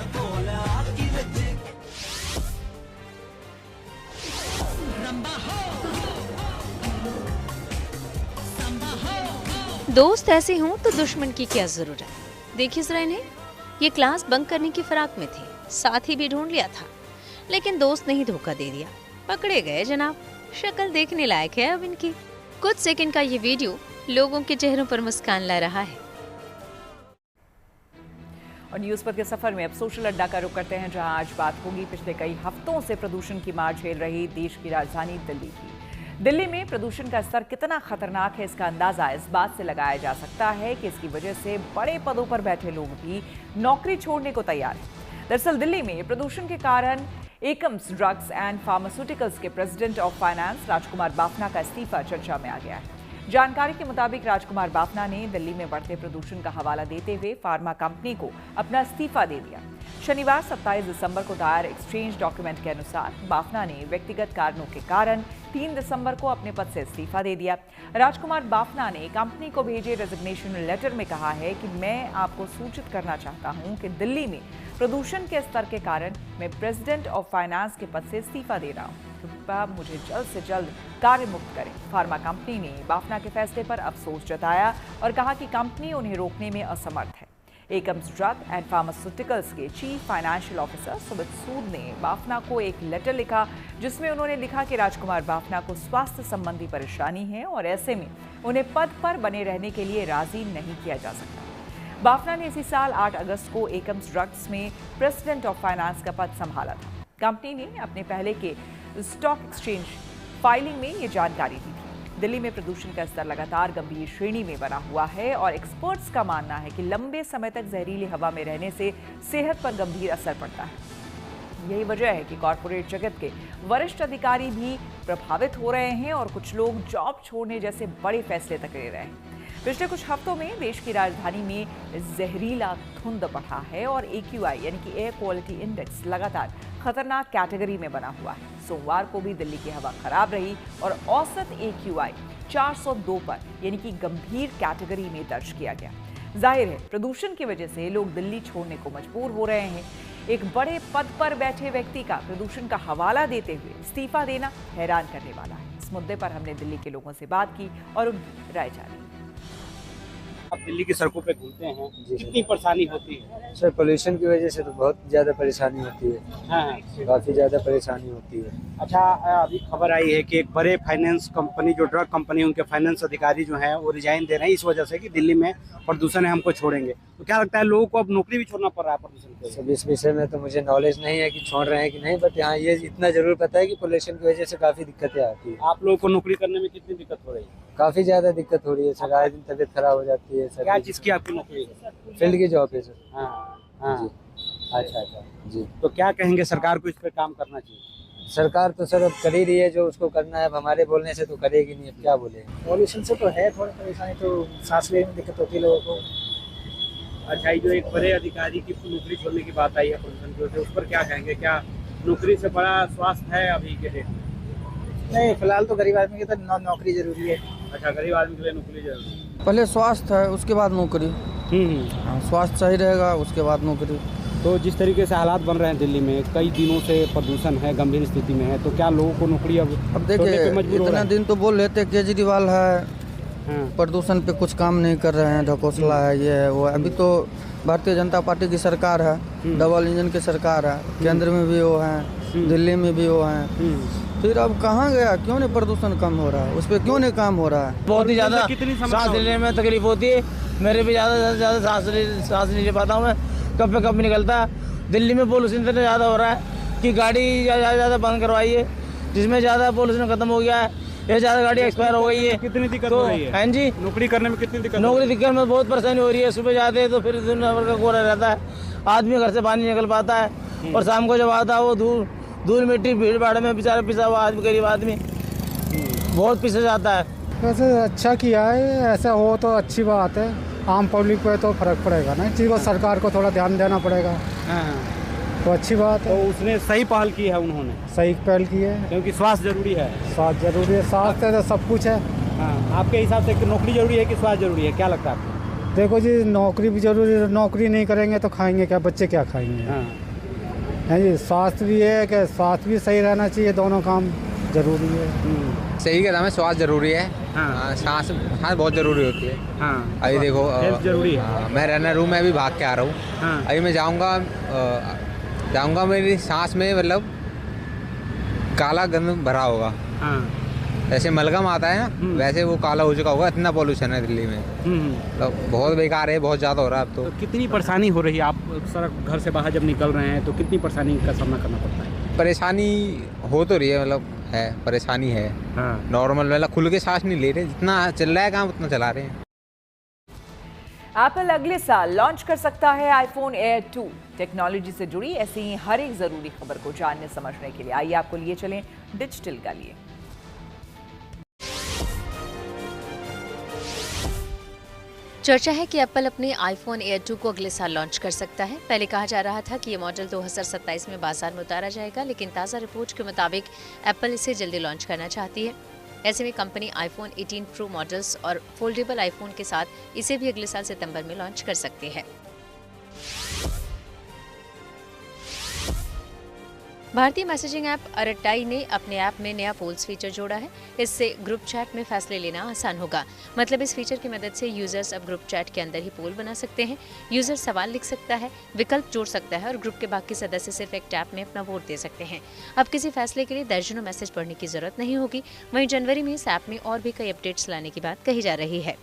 दोस्त ऐसे हों तो दुश्मन की क्या जरूरत। देखिए जरा इन्हें, ये क्लास बंक करने की फिराक में थे, साथी भी ढूंढ लिया था, लेकिन दोस्त ने ही धोखा दे दिया, पकड़े गए जनाब। शक्ल देखने लायक है अब इनकी। कुछ सेकंड का ये वीडियो लोगों के चेहरों पर मुस्कान ला रहा है। और न्यूज़ पर के सफर में अब सोशल अड्डा का रुख करते हैं, जहां आज बात होगी पिछले कई हफ्तों से प्रदूषण की मार झेल रही देश की राजधानी दिल्ली की। दिल्ली में प्रदूषण का स्तर कितना खतरनाक है, इसका अंदाजा इस बात से लगाया जा सकता है कि इसकी वजह से बड़े पदों पर बैठे लोग भी नौकरी छोड़ने को तैयार हैं। दरअसल दिल्ली में प्रदूषण के कारण एकम्स ड्रग्स एंड फार्मास्यूटिकल्स के प्रेसिडेंट ऑफ फाइनेंस राजकुमार बाफना का इस्तीफा चर्चा में आ गया है। जानकारी के मुताबिक राजकुमार बाफना ने दिल्ली में बढ़ते प्रदूषण का हवाला देते हुए फार्मा कंपनी को अपना इस्तीफा दे दिया। शनिवार 27 दिसंबर को दायर एक्सचेंज डॉक्यूमेंट के अनुसार बाफना ने व्यक्तिगत कारणों के कारण 3 दिसंबर को अपने पद से इस्तीफा दे दिया। राजकुमार बाफना ने कंपनी को भेजे रेजिग्नेशन लेटर में कहा है कि मैं आपको सूचित करना चाहता हूं कि दिल्ली में प्रदूषण के स्तर के कारण मैं प्रेसिडेंट ऑफ फाइनेंस के पद से इस्तीफा दे रहा हूं। कृपया मुझे जल्द से जल्द कार्य मुक्त करें। फार्मा कंपनी ने बाफना के फैसले पर अफसोस जताया और कहा कि कंपनी उन्हें रोकने में असमर्थ है। एकम्स ड्रग एंड फार्मास्यूटिकल्स के चीफ फाइनेंशियल ऑफिसर सुमित सूद ने बाफना को एक लेटर लिखा, जिसमें उन्होंने लिखा कि राजकुमार बाफना को स्वास्थ्य संबंधी परेशानी है और ऐसे में उन्हें पद पर बने रहने के लिए राजी नहीं किया जा सकता। बाफना ने इसी साल 8 अगस्त को एकम्स ड्रग्स में प्रेसिडेंट ऑफ फाइनेंस का पद संभाला था। कंपनी ने अपने पहले के स्टॉक एक्सचेंज फाइलिंग में ये जानकारी दी थी। दिल्ली में प्रदूषण का स्तर लगातार गंभीर श्रेणी में बना हुआ है और एक्सपर्ट्स का मानना है कि लंबे समय तक जहरीली हवा में रहने से सेहत पर गंभीर असर पड़ता है। यही वजह है कि कॉरपोरेट जगत के वरिष्ठ अधिकारी भी प्रभावित हो रहे हैं और कुछ लोग जॉब छोड़ने जैसे बड़े फैसले तक ले रहे हैं। पिछले कुछ हफ्तों में देश की राजधानी में जहरीला धुंध बढ़ा है और AQI यानी कि एयर क्वालिटी इंडेक्स लगातार खतरनाक कैटेगरी में बना हुआ है। सोमवार को भी दिल्ली की हवा खराब रही और औसत AQI 402 पर यानी कि गंभीर कैटेगरी में दर्ज किया गया। जाहिर है प्रदूषण की वजह से लोग दिल्ली छोड़ने को मजबूर हो रहे हैं। एक बड़े पद पर बैठे व्यक्ति का प्रदूषण का हवाला देते हुए इस्तीफा देना हैरान करने वाला है। इस मुद्दे पर हमने दिल्ली के लोगों से बात की और उनकी राय जानी। आप दिल्ली की सड़कों पे घूमते हैं, कितनी परेशानी होती है? सर पोल्यूशन की वजह से तो बहुत ज़्यादा परेशानी होती है। हाँ, काफ़ी ज़्यादा परेशानी होती है। अच्छा, अभी खबर आई है कि एक बड़े फाइनेंस कंपनी जो ड्रग कंपनी उनके फाइनेंस अधिकारी जो हैं वो रिजाइन दे रहे हैं इस वजह से कि दिल्ली में प्रदूषण है, हमको छोड़ेंगे। तो क्या लगता है लोगों को अब नौकरी भी छोड़ना पड़ रहा है प्रदूषण के? सब इस विषय में तो मुझे नॉलेज नहीं है कि छोड़ रहे हैं कि नहीं, बट यहाँ ये इतना जरूर पता है कि पोल्यूशन की वजह से काफ़ी दिक्कतें आती है। आप लोगों को नौकरी करने में कितनी दिक्कत हो रही है? काफ़ी ज़्यादा दिक्कत हो रही है सर, आए दिन तबीयत खराब हो जाती है सर। क्या चीज़ की आपकी नौकरी है? फील्ड की जॉब है सर। हाँ जी। अच्छा जी। तो क्या कहेंगे सरकार को इस पर काम करना चाहिए? सरकार तो सर अब कर ही रही है जो उसको करना है, अब हमारे बोलने से तो करेगी नहीं, अब क्या बोले। पॉल्यूशन से तो है थोड़ी परेशानी, तो सांस लेने में दिक्कत होती है लोगों को। अच्छा, जो एक बड़े अधिकारी की नौकरी छोड़ने की बात आई है प्रदूषण की वजह से, उस पर क्या कहेंगे? क्या नौकरी से बड़ा स्वास्थ्य है अभी के डेट में? नहीं, फिलहाल तो गरीब आदमी की तो नौकरी जरूरी है। अच्छा, गरीब आदमी के लिए नौकरी जरूरी है। पहले स्वास्थ्य है उसके बाद नौकरी। स्वास्थ्य सही रहेगा उसके बाद नौकरी। तो जिस तरीके से हालात बन रहे हैं दिल्ली में, कई दिनों से प्रदूषण है, गंभीर स्थिति में है, तो क्या लोगों को नौकरी अब देखिए इतना दिन तो बोल रहे थे केजरीवाल है प्रदूषण पे कुछ काम नहीं कर रहे हैं, ढकोसला है, ये है वो। अभी तो भारतीय जनता पार्टी की सरकार है, डबल इंजन की सरकार है, केंद्र में भी वो है, दिल्ली में भी वो है। फिर अब कहाँ गया, क्यों नहीं प्रदूषण कम हो रहा है, उस पर क्यों नहीं काम हो रहा है? बहुत ही ज़्यादा सांस लेने में तकलीफ होती है, मेरे भी ज़्यादा से ज़्यादा सांस नहीं ले पाता हूँ मैं, कब पे कब निकलता है। दिल्ली में पोल्यूशन इतना ज़्यादा हो रहा है कि गाड़ी ज़्यादा बंद करवाइए, जिसमें ज़्यादा पोल्यूशन खत्म हो गया है, ये ज़्यादा गाड़ी एक्सपायर हो गई है। कितनी दिक्कत हो रही है? हाँ जी, नौकरी करने में कितनी दिक्कत? नौकरी दिक्कत में बहुत परेशानी हो रही है। सुबह जाते हैं तो फिर दिन भर का कोहरा रहता है, आदमी घर से बाहर नहीं निकल पाता है, और शाम को जब आता है वो धूल मिट्टी भीड़ भाड़ में बेचारा पिसा हुआ आदमी, गरीब आदमी बहुत पिसा जाता है। वैसे अच्छा किया है, ऐसा हो तो अच्छी बात है, आम पब्लिक पे तो फर्क पड़ेगा ना, चीज़ सरकार को थोड़ा ध्यान देना पड़ेगा। तो अच्छी बात है। तो उसने सही पहल की है, उन्होंने सही पहल की है, क्योंकि स्वास्थ्य जरूरी है। स्वास्थ्य जरूरी है, स्वास्थ्य तो सब कुछ है। आपके हिसाब से नौकरी जरूरी है कि स्वास्थ्य जरूरी है, क्या लगता है आपको? देखो जी, नौकरी भी जरूरी है, नौकरी नहीं करेंगे तो खाएंगे क्या, बच्चे क्या खाएंगे? है जी, स्वास्थ्य भी है कि स्वास्थ्य भी सही रहना चाहिए, दोनों काम जरूरी है। सही कहता है, मैं जरूरी है। सांस बहुत जरूरी होती है। अभी देखो जरूरी है। मैं रहना रूम में अभी भाग के आ रहा हूँ, अभी मैं जाऊँगा मेरी सांस में मतलब काला गंद भरा होगा। जैसे मलगम आता है ना, वैसे वो काला हो चुका होगा, इतना पॉल्यूशन है दिल्ली में। तो बहुत बेकार है, बहुत ज़्यादा हो रहा है अब तो। कितनी परेशानी हो रही है? आप सड़क घर से बाहर जब निकल रहे हैं तो कितनी परेशानी का सामना करना पड़ता है? परेशानी हो तो रही है, मतलब है परेशानी है। नॉर्मल वाला खुल के सांस नहीं ले रहे, जितना चल रहा है काम उतना चला रहे हैं। एप्पल अगले साल लॉन्च कर सकता है आईफोन एयर 2। टेक्नोलॉजी से जुड़ी ऐसी ही हर एक जरूरी खबर को जानने समझने के लिए आइए आपको लिए चलें डिजिटल का लिए। चर्चा है कि एप्पल अपने आईफोन एयर 2 को अगले साल लॉन्च कर सकता है। पहले कहा जा रहा था कि ये मॉडल 2027 में बाजार में उतारा जाएगा, लेकिन ताज़ा रिपोर्ट के मुताबिक एप्पल इसे जल्दी लॉन्च करना चाहती है। ऐसे में कंपनी आईफोन 18 प्रो मॉडल्स और फोल्डेबल आईफोन के साथ इसे भी अगले साल सितंबर में लॉन्च कर सकती है। भारतीय मैसेजिंग ऐप अरट्टाई ने अपने ऐप में नया पोल्स फीचर जोड़ा है। इससे ग्रुप चैट में फैसले लेना आसान होगा। मतलब इस फीचर की मदद से यूजर्स अब ग्रुप चैट के अंदर ही पोल बना सकते हैं। यूजर सवाल लिख सकता है, विकल्प जोड़ सकता है और ग्रुप के बाकी सदस्य सिर्फ एक टैप में अपना वोट दे सकते हैं। अब किसी फैसले के लिए दर्जनों मैसेज पढ़ने की जरूरत नहीं होगी। वहीं जनवरी में इस ऐप में और भी कई अपडेट्स लाने की बात कही जा रही है।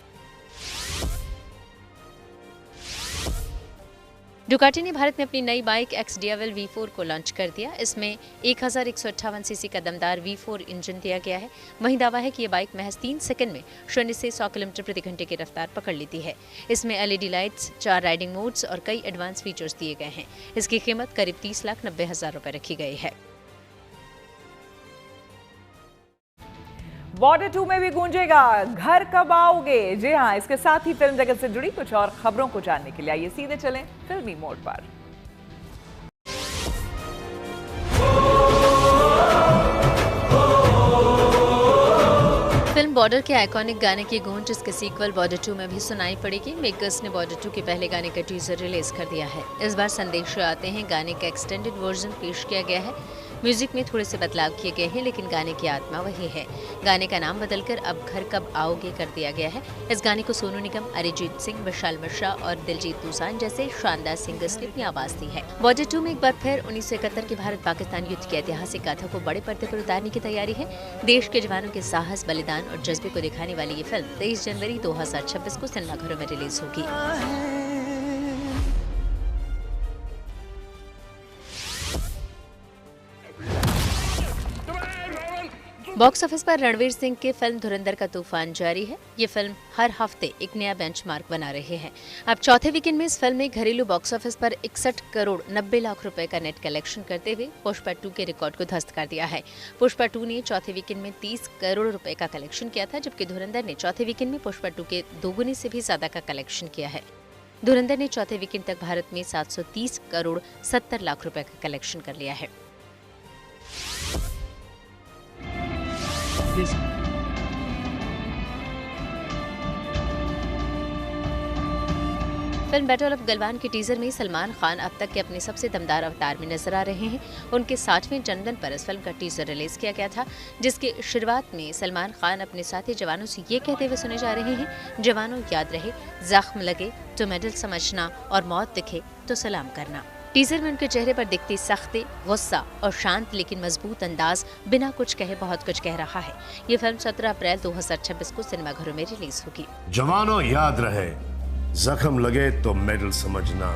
डुकाटी ने भारत में अपनी नई बाइक XDeval V4 को लॉन्च कर दिया। इसमें 1158 सीसी का दमदार V4 इंजन दिया गया है। वहीं दावा है कि ये बाइक महज 3 सेकंड में 0 से 100 किलोमीटर प्रति घंटे की रफ्तार पकड़ लेती है। इसमें LED लाइट्स, 4 राइडिंग मोड्स और कई एडवांस फीचर्स दिए गए हैं। इसकी कीमत करीब 30,90,000 रुपए रखी गई है। बॉर्डर 2 में भी गूंजेगा घर कब आओगे। जी हाँ, इसके साथ ही फिल्म जगत से जुड़ी कुछ और खबरों को जानने के लिए आइए सीधे चलें फिल्मी मोड पर। फिल्म बॉर्डर के आइकॉनिक गाने की गूंज इसके सीक्वल बॉर्डर 2 में भी सुनाई पड़ेगी। मेकर्स ने बॉर्डर 2 के पहले गाने का टीजर रिलीज कर दिया है। इस बार संदेश आते हैं गाने का एक्सटेंडेड वर्जन पेश किया गया है। म्यूजिक में थोड़े से बदलाव किए गए हैं, लेकिन गाने की आत्मा वही है। गाने का नाम बदलकर अब घर कब आओगे कर दिया गया है। इस गाने को सोनू निगम, अरिजीत सिंह, विशाल मिश्रा और दिलजीत दोसांझ जैसे शानदार सिंगर्स ने अपनी आवाज दी है। बॉर्डर 2 में एक बार फिर 1971 के भारत पाकिस्तान युद्ध की ऐतिहासिक गाथा को बड़े पर्दे पर उतारने की तैयारी है। देश के जवानों के साहस, बलिदान और जज्बे को दिखाने वाली ये फिल्म 23 जनवरी 2026 को सिनेमाघरों में रिलीज होगी। बॉक्स ऑफिस पर रणवीर सिंह की फिल्म धुरंधर का तूफान जारी है। ये फिल्म हर हफ्ते एक नया बेंचमार्क बना रही है। अब चौथे वीकेंड में इस फिल्म ने घरेलू बॉक्स ऑफिस पर 61 करोड़ 90 लाख रुपए का नेट कलेक्शन करते हुए पुष्पा 2 के रिकॉर्ड को ध्वस्त कर दिया है। पुष्पा 2 ने चौथे वीकेंड में 30 करोड़ रुपए का कलेक्शन किया था, जबकि धुरंधर ने चौथे वीकेंड में पुष्पा 2 के दोगुने से भी ज्यादा का कलेक्शन किया है। धुरंधर ने चौथे वीकेंड तक भारत में 730 करोड़ 70 लाख रुपए का कलेक्शन कर लिया है। फिल्म बैटल ऑफ गलवान के टीजर में सलमान खान अब तक के अपने सबसे दमदार अवतार में नजर आ रहे हैं। उनके 60वें जन्मदिन पर इस फिल्म का टीजर रिलीज किया गया था, जिसकी शुरुआत में सलमान खान अपने साथी जवानों से ये कहते हुए सुने जा रहे हैं, जवानों याद रहे, जख्म लगे तो मेडल समझना और मौत दिखे तो सलाम करना। टीजर में उनके चेहरे पर दिखती सख्ती, गुस्सा और शांत लेकिन मजबूत अंदाज बिना कुछ कहे बहुत कुछ कह रहा है। ये फिल्म 17 अप्रैल 2026 को सिनेमाघरों में रिलीज होगी। जवानों याद रहे, जख्म लगे तो मेडल समझना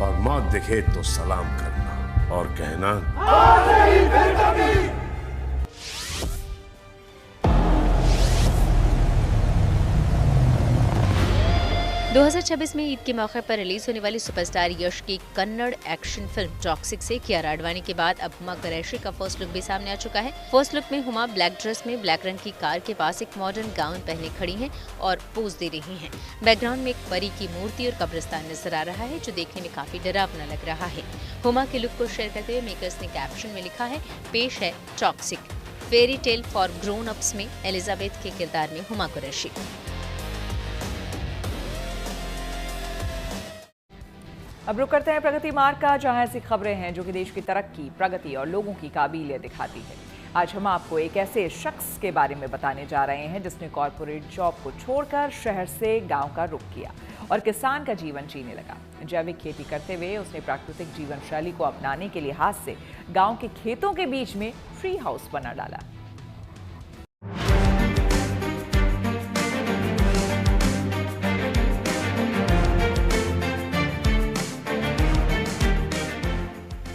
और मौत दिखे तो सलाम करना और कहना 2026 में ईद के मौके पर रिलीज होने वाली सुपरस्टार यश की कन्नड़ एक्शन फिल्म टॉक्सिक से कियारा आडवाणी के बाद अब हुमा कुरैशी का फर्स्ट लुक भी सामने आ चुका है। फर्स्ट लुक में हुमा ब्लैक ड्रेस में ब्लैक रंग की कार के पास एक मॉडर्न गाउन पहने खड़ी हैं और पोज दे रही हैं। बैकग्राउंड में एक परी की मूर्ति और कब्रिस्तान नजर आ रहा है, जो देखने में काफी डरावना लग रहा है। हुमा के लुक को शेयर करते हुए मेकर्स ने कैप्शन में लिखा है, पेश है toxic, fairy tale for grown ups में एलिजाबेथ के किरदार में हुमा कुरैशी। अब रुक करते हैं प्रगति मार्ग का, जहां ऐसी खबरें हैं जो कि देश की तरक्की, प्रगति और लोगों की काबिलियत दिखाती है। आज हम आपको एक ऐसे शख्स के बारे में बताने जा रहे हैं जिसने कॉर्पोरेट जॉब को छोड़कर शहर से गांव का रुख किया और किसान का जीवन जीने लगा। जैविक खेती करते हुए उसने प्राकृतिक जीवन शैली को अपनाने के लिहाज से गांव के खेतों के बीच में ट्री हाउस बना डाला।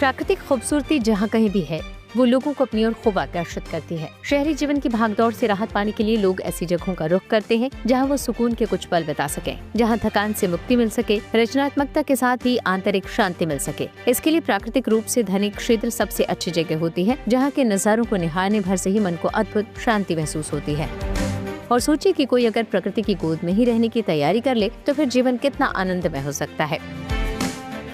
प्राकृतिक खूबसूरती जहाँ कहीं भी है, वो लोगों को अपनी ओर खूब आकर्षित करती है। शहरी जीवन की भागदौड़ से राहत पाने के लिए लोग ऐसी जगहों का रुख करते हैं जहाँ वो सुकून के कुछ पल बिता सकें, जहाँ थकान से मुक्ति मिल सके, रचनात्मकता के साथ ही आंतरिक शांति मिल सके। इसके लिए प्राकृतिक रूप से धनी क्षेत्र सबसे अच्छी जगह होती है, जहाँ के नजारों को निहारने भर से ही मन को अद्भुत शांति महसूस होती है। और सोचिए कि कोई अगर प्रकृति की गोद में ही रहने की तैयारी कर ले तो फिर जीवन कितना आनंदमय हो सकता है।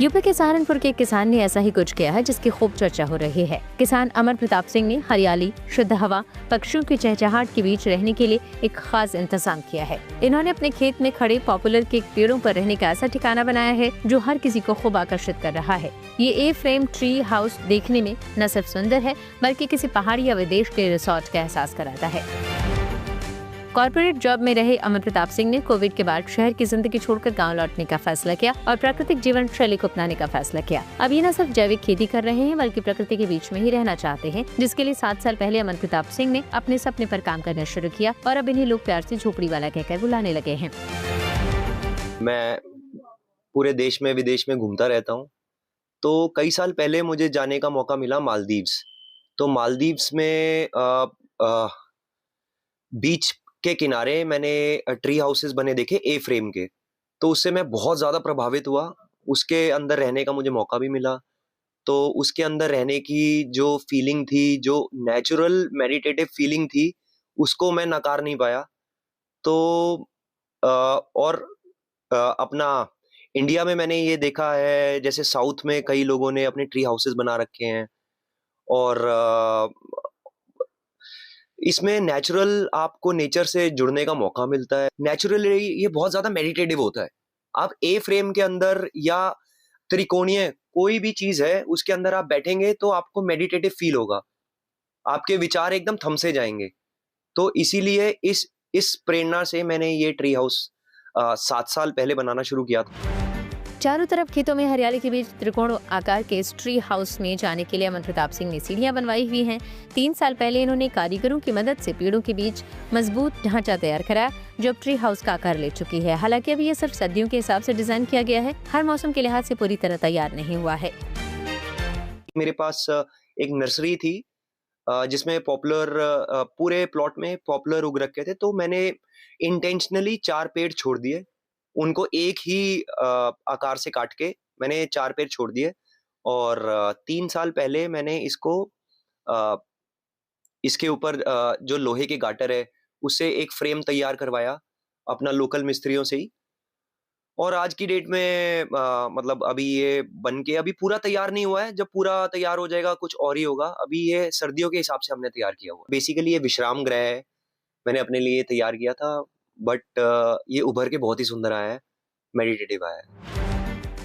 यूपी के सहारनपुर के किसान ने ऐसा ही कुछ किया है जिसकी खूब चर्चा हो रही है। किसान अमर प्रताप सिंह ने हरियाली, शुद्ध हवा, पक्षियों की चहचहाट के बीच रहने के लिए एक खास इंतजाम किया है। इन्होंने अपने खेत में खड़े पॉपुलर के पेड़ों पर रहने का ऐसा ठिकाना बनाया है जो हर किसी को खूब आकर्षित कर रहा है। ये ए फ्रेम ट्री हाउस देखने में न सिर्फ सुंदर है बल्कि किसी पहाड़ी या विदेश के रिसोर्ट का एहसास कराता है। कॉर्पोरेट जॉब में रहे अमर प्रताप सिंह ने कोविड के बाद शहर की जिंदगी छोड़कर गांव लौटने का फैसला किया और प्राकृतिक जीवन शैली को अपनाने का फैसला किया। अब ये न सिर्फ जैविक खेती कर रहे हैं बल्कि प्रकृति के बीच में ही रहना चाहते हैं, जिसके लिए 7 साल पहले अमर प्रताप सिंह ने अपने सपने पर काम करना शुरू किया और अब इन्हें लोग प्यार से झोपड़ी वाला कहकर बुलाने लगे हैं। मैं पूरे देश में विदेश में घूमता रहता हूँ, तो कई साल पहले मुझे जाने का मौका मिला मालदीव्स। तो मालदीव्स में बीच के किनारे मैंने ट्री हाउसेस बने देखे ए फ्रेम के, तो उससे मैं बहुत ज़्यादा प्रभावित हुआ। उसके अंदर रहने का मुझे मौका भी मिला, तो उसके अंदर रहने की जो फीलिंग थी, जो नेचुरल मेडिटेटिव फीलिंग थी, उसको मैं नकार नहीं पाया। तो और अपना इंडिया में मैंने ये देखा है, जैसे साउथ में कई लोगों ने अपने ट्री हाउसेस बना रखे हैं और इसमें नेचुरल आपको नेचर से जुड़ने का मौका मिलता है। नेचुरली ये बहुत ज्यादा मेडिटेटिव होता है। आप ए फ्रेम के अंदर या त्रिकोणीय कोई भी चीज है उसके अंदर आप बैठेंगे तो आपको मेडिटेटिव फील होगा, आपके विचार एकदम थम से जाएंगे। तो इसीलिए इस प्रेरणा से मैंने ये ट्री हाउस 7 साल पहले बनाना शुरू किया था। चारों तरफ खेतों में हरियाली के बीच त्रिकोण आकार के इस ट्री हाउस में जाने के लिए अमर प्रताप सिंह ने सीढ़ियां बनवाई हुई हैं। 3 साल पहले इन्होंने कारीगरों की मदद से पेड़ों के बीच मजबूत ढांचा तैयार कराया जो अब ट्री हाउस का आकार ले चुकी है। हालांकि अभी ये सिर्फ सर्दियों के हिसाब से डिजाइन किया गया है, हर मौसम के लिहाज से पूरी तरह तैयार नहीं हुआ है। मेरे पास एक नर्सरी थी जिसमें पॉपुलर पूरे प्लॉट में पॉपुलर उग रखे थे, तो मैंने इंटेंशनली 4 पेड़ छोड़ दिए। उनको एक ही आकार से काट के मैंने 4 पेड़ छोड़ दिए और 3 साल पहले मैंने इसके ऊपर जो लोहे के गाटर है उससे एक फ्रेम तैयार करवाया अपना लोकल मिस्त्रियों से ही। और आज की डेट में मतलब अभी ये बन के अभी पूरा तैयार नहीं हुआ है। जब पूरा तैयार हो जाएगा कुछ और ही होगा। अभी ये सर्दियों के हिसाब से हमने तैयार किया हुआ। बेसिकली ये विश्राम गृह है, मैंने अपने लिए तैयार किया था, बट ये उभर के बहुत ही सुंदर आया है, मेडिटेटिव आया है।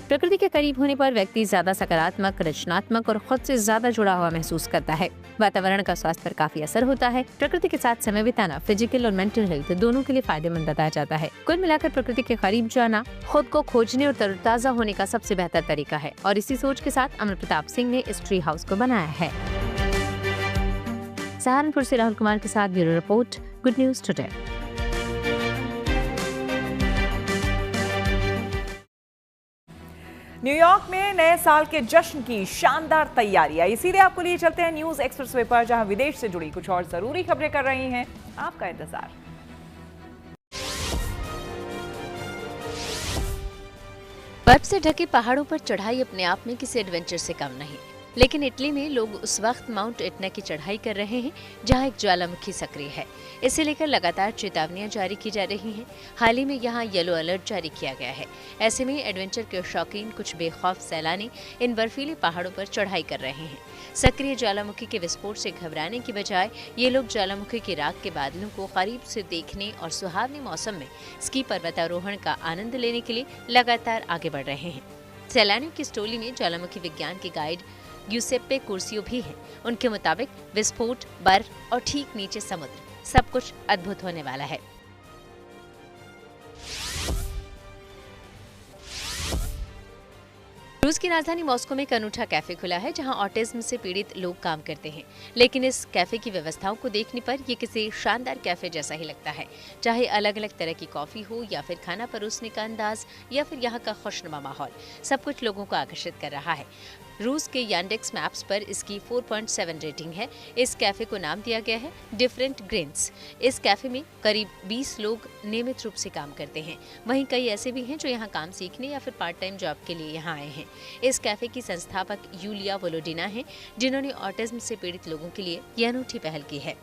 प्रकृति के करीब होने पर व्यक्ति ज्यादा सकारात्मक, रचनात्मक और खुद से ज्यादा जुड़ा हुआ महसूस करता है। वातावरण का स्वास्थ्य पर काफी असर होता है। प्रकृति के साथ समय बिताना फिजिकल और मेंटल हेल्थ दोनों के लिए फायदेमंद बताया जाता है। कुल मिलाकर प्रकृति के करीब जाना खुद को खोजने और तरोताजा होने का सबसे बेहतर तरीका है और इसी सोच के साथ अमर प्रताप सिंह ने इस ट्री हाउस को बनाया है। सहारनपुर से राहुल कुमार के साथ bureau report, good news today. New York में नए साल के जश्न की शानदार तैयारियां। इसीलिए आपको लिए चलते हैं न्यूज एक्सप्रेसवे पर, जहां विदेश से जुड़ी कुछ और जरूरी खबरें कर रही हैं आपका इंतजार। बर्फ से ढके पहाड़ों पर चढ़ाई अपने आप में किसी एडवेंचर से कम नहीं, लेकिन इटली में लोग उस वक्त माउंट एटना की चढ़ाई कर रहे हैं जहां एक ज्वालामुखी सक्रिय है। इसे लेकर लगातार चेतावनियां जारी की जा रही हैं। हाल ही में यहां येलो अलर्ट जारी किया गया है। ऐसे में एडवेंचर के शौकीन कुछ बेखौफ सैलानी इन बर्फीले पहाड़ों पर चढ़ाई कर रहे हैं। सक्रिय ज्वालामुखी के विस्फोट से घबराने की बजाय ये लोग ज्वालामुखी की राख के बादलों को करीब से देखने और सुहावने मौसम में स्की पर्वतारोहण का आनंद लेने के लिए लगातार आगे बढ़ रहे हैं। सैलानियों की इस टोली में ज्वालामुखी विज्ञान के गाइड यूसेप्पे कुर्सियो भी हैं। उनके मुताबिक विस्फोट, बर्फ और ठीक नीचे समुद्र, सब कुछ अद्भुत होने वाला है। रूस की राजधानी मॉस्को में एक अनूठा कैफे खुला है जहां ऑटिज्म से पीड़ित लोग काम करते हैं, लेकिन इस कैफे की व्यवस्थाओं को देखने पर ये किसी शानदार कैफे जैसा ही लगता है। चाहे अलग अलग तरह की कॉफी हो या फिर खाना परोसने का अंदाज या फिर यहाँ का खुशनुमा माहौल, सब कुछ लोगों को आकर्षित कर रहा है। रूस के यांडेक्स मैप्स पर इसकी 4.7 रेटिंग है। इस कैफे को नाम दिया गया है डिफरेंट ग्रेन्स। इस कैफे में करीब 20 लोग नियमित रूप से काम करते हैं। वहीं कई ऐसे भी हैं जो यहाँ काम सीखने या फिर पार्ट टाइम जॉब के लिए यहाँ आए हैं। इस कैफे की संस्थापक यूलिया वोलोडिना हैं, जिन्होंने ऑटिज्म से पीड़ित लोगों के लिए यह अनूठी पहल की है।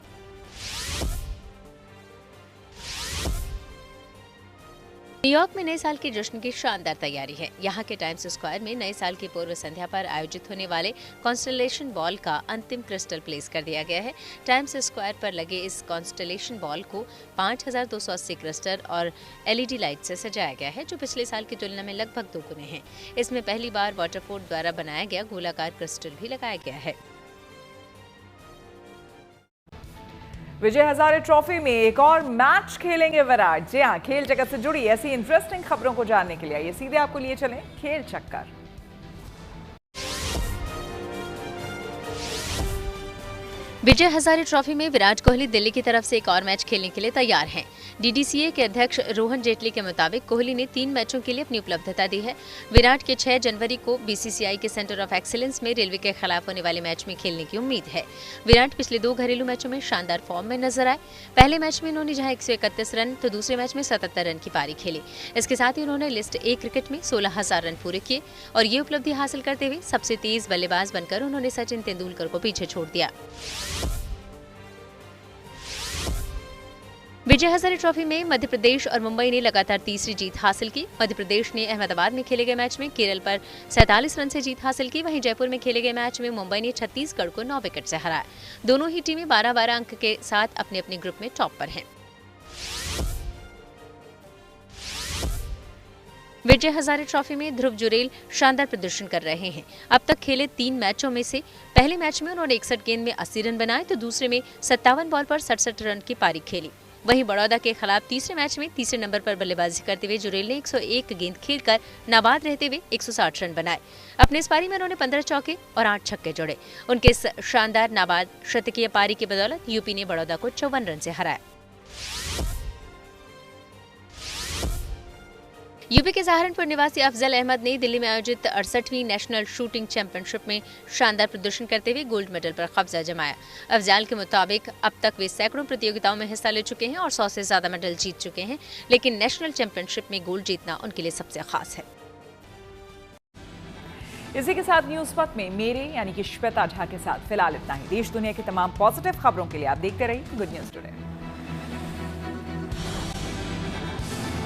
न्यूयॉर्क में नए साल के जश्न की शानदार तैयारी है। यहाँ के टाइम्स स्क्वायर में नए साल की पूर्व संध्या पर आयोजित होने वाले कॉन्स्टलेशन बॉल का अंतिम क्रिस्टल प्लेस कर दिया गया है। टाइम्स स्क्वायर पर लगे इस कॉन्स्टलेशन बॉल को 5280 क्रिस्टल और LED लाइट से सजाया गया है, जो पिछले साल की तुलना में लगभग 2 गुने हैं। इसमें पहली बार वाटरफोर्ड द्वारा बनाया गया गोलाकार क्रिस्टल भी लगाया गया है। विजय हजारे ट्रॉफी में एक और मैच खेलेंगे विराट। जी हाँ, खेल जगत से जुड़ी ऐसी इंटरेस्टिंग खबरों को जानने के लिए ये सीधे आपको लिए चलें खेल चक्कर। विजय हजारे ट्रॉफी में विराट कोहली दिल्ली की तरफ से एक और मैच खेलने के लिए तैयार हैं। DDCA के अध्यक्ष रोहन जेटली के मुताबिक कोहली ने 3 मैचों के लिए अपनी उपलब्धता दी है। विराट के 6 जनवरी को BCCI के सेंटर ऑफ एक्सीलेंस में रेलवे के खिलाफ होने वाले मैच में खेलने की उम्मीद है। विराट पिछले 2 घरेलू मैचों में शानदार फॉर्म में नजर आए। पहले मैच में उन्होंने जहां 131 रन तो दूसरे मैच में 77 रन की पारी खेली। इसके साथ ही उन्होंने लिस्ट A क्रिकेट में 16,000 रन पूरे किए और ये उपलब्धि हासिल करते हुए सबसे तेज बल्लेबाज बनकर उन्होंने सचिन तेंदुलकर को पीछे छोड़ दिया। विजय हजारे ट्रॉफी में मध्य प्रदेश और मुंबई ने लगातार तीसरी जीत हासिल की। मध्य प्रदेश ने अहमदाबाद में खेले गए मैच में केरल पर 47 रन से जीत हासिल की। वहीं जयपुर में खेले गए मैच में मुंबई ने छत्तीसगढ़ को 9 विकेट से हराया। दोनों ही टीमें 12-12 अंक के साथ अपने अपने ग्रुप में टॉप पर हैं। विजय हजारे ट्रॉफी में ध्रुव जुरेल शानदार प्रदर्शन कर रहे हैं। अब तक खेले 3 मैचों में से पहले मैच में उन्होंने 61 गेंद में 80 रन बनाए तो दूसरे में 57 बॉल पर 67 रन की पारी खेली। वहीं बड़ौदा के खिलाफ तीसरे मैच में तीसरे नंबर पर बल्लेबाजी करते हुए जुरेल ने 101 गेंद खेलकर नाबाद रहते हुए 160 रन बनाए। अपने इस पारी में उन्होंने 15 चौके और 8 छक्के जोड़े। उनके इस शानदार नाबाद शतकीय पारी की बदौलत यूपी ने बड़ौदा को 54 रन से हराया। यूपी के सहारनपुर निवासी अफजल अहमद ने दिल्ली में आयोजित 68वीं नेशनल शूटिंग चैंपियनशिप में शानदार प्रदर्शन करते हुए गोल्ड मेडल पर कब्जा जमाया। अफजल के मुताबिक अब तक वे सैकड़ों प्रतियोगिताओं में हिस्सा ले चुके हैं और 100 से ज्यादा मेडल जीत चुके हैं, लेकिन नेशनल चैंपियनशिप में गोल्ड जीतना उनके लिए सबसे खास है। इसी के साथ न्यूज पथ में मेरे यानी कि श्वेता झा के साथ फिलहाल इतना ही। देश दुनिया की तमाम पॉजिटिव खबरों के लिए आप देखते रहिए गुड न्यूज टुडे।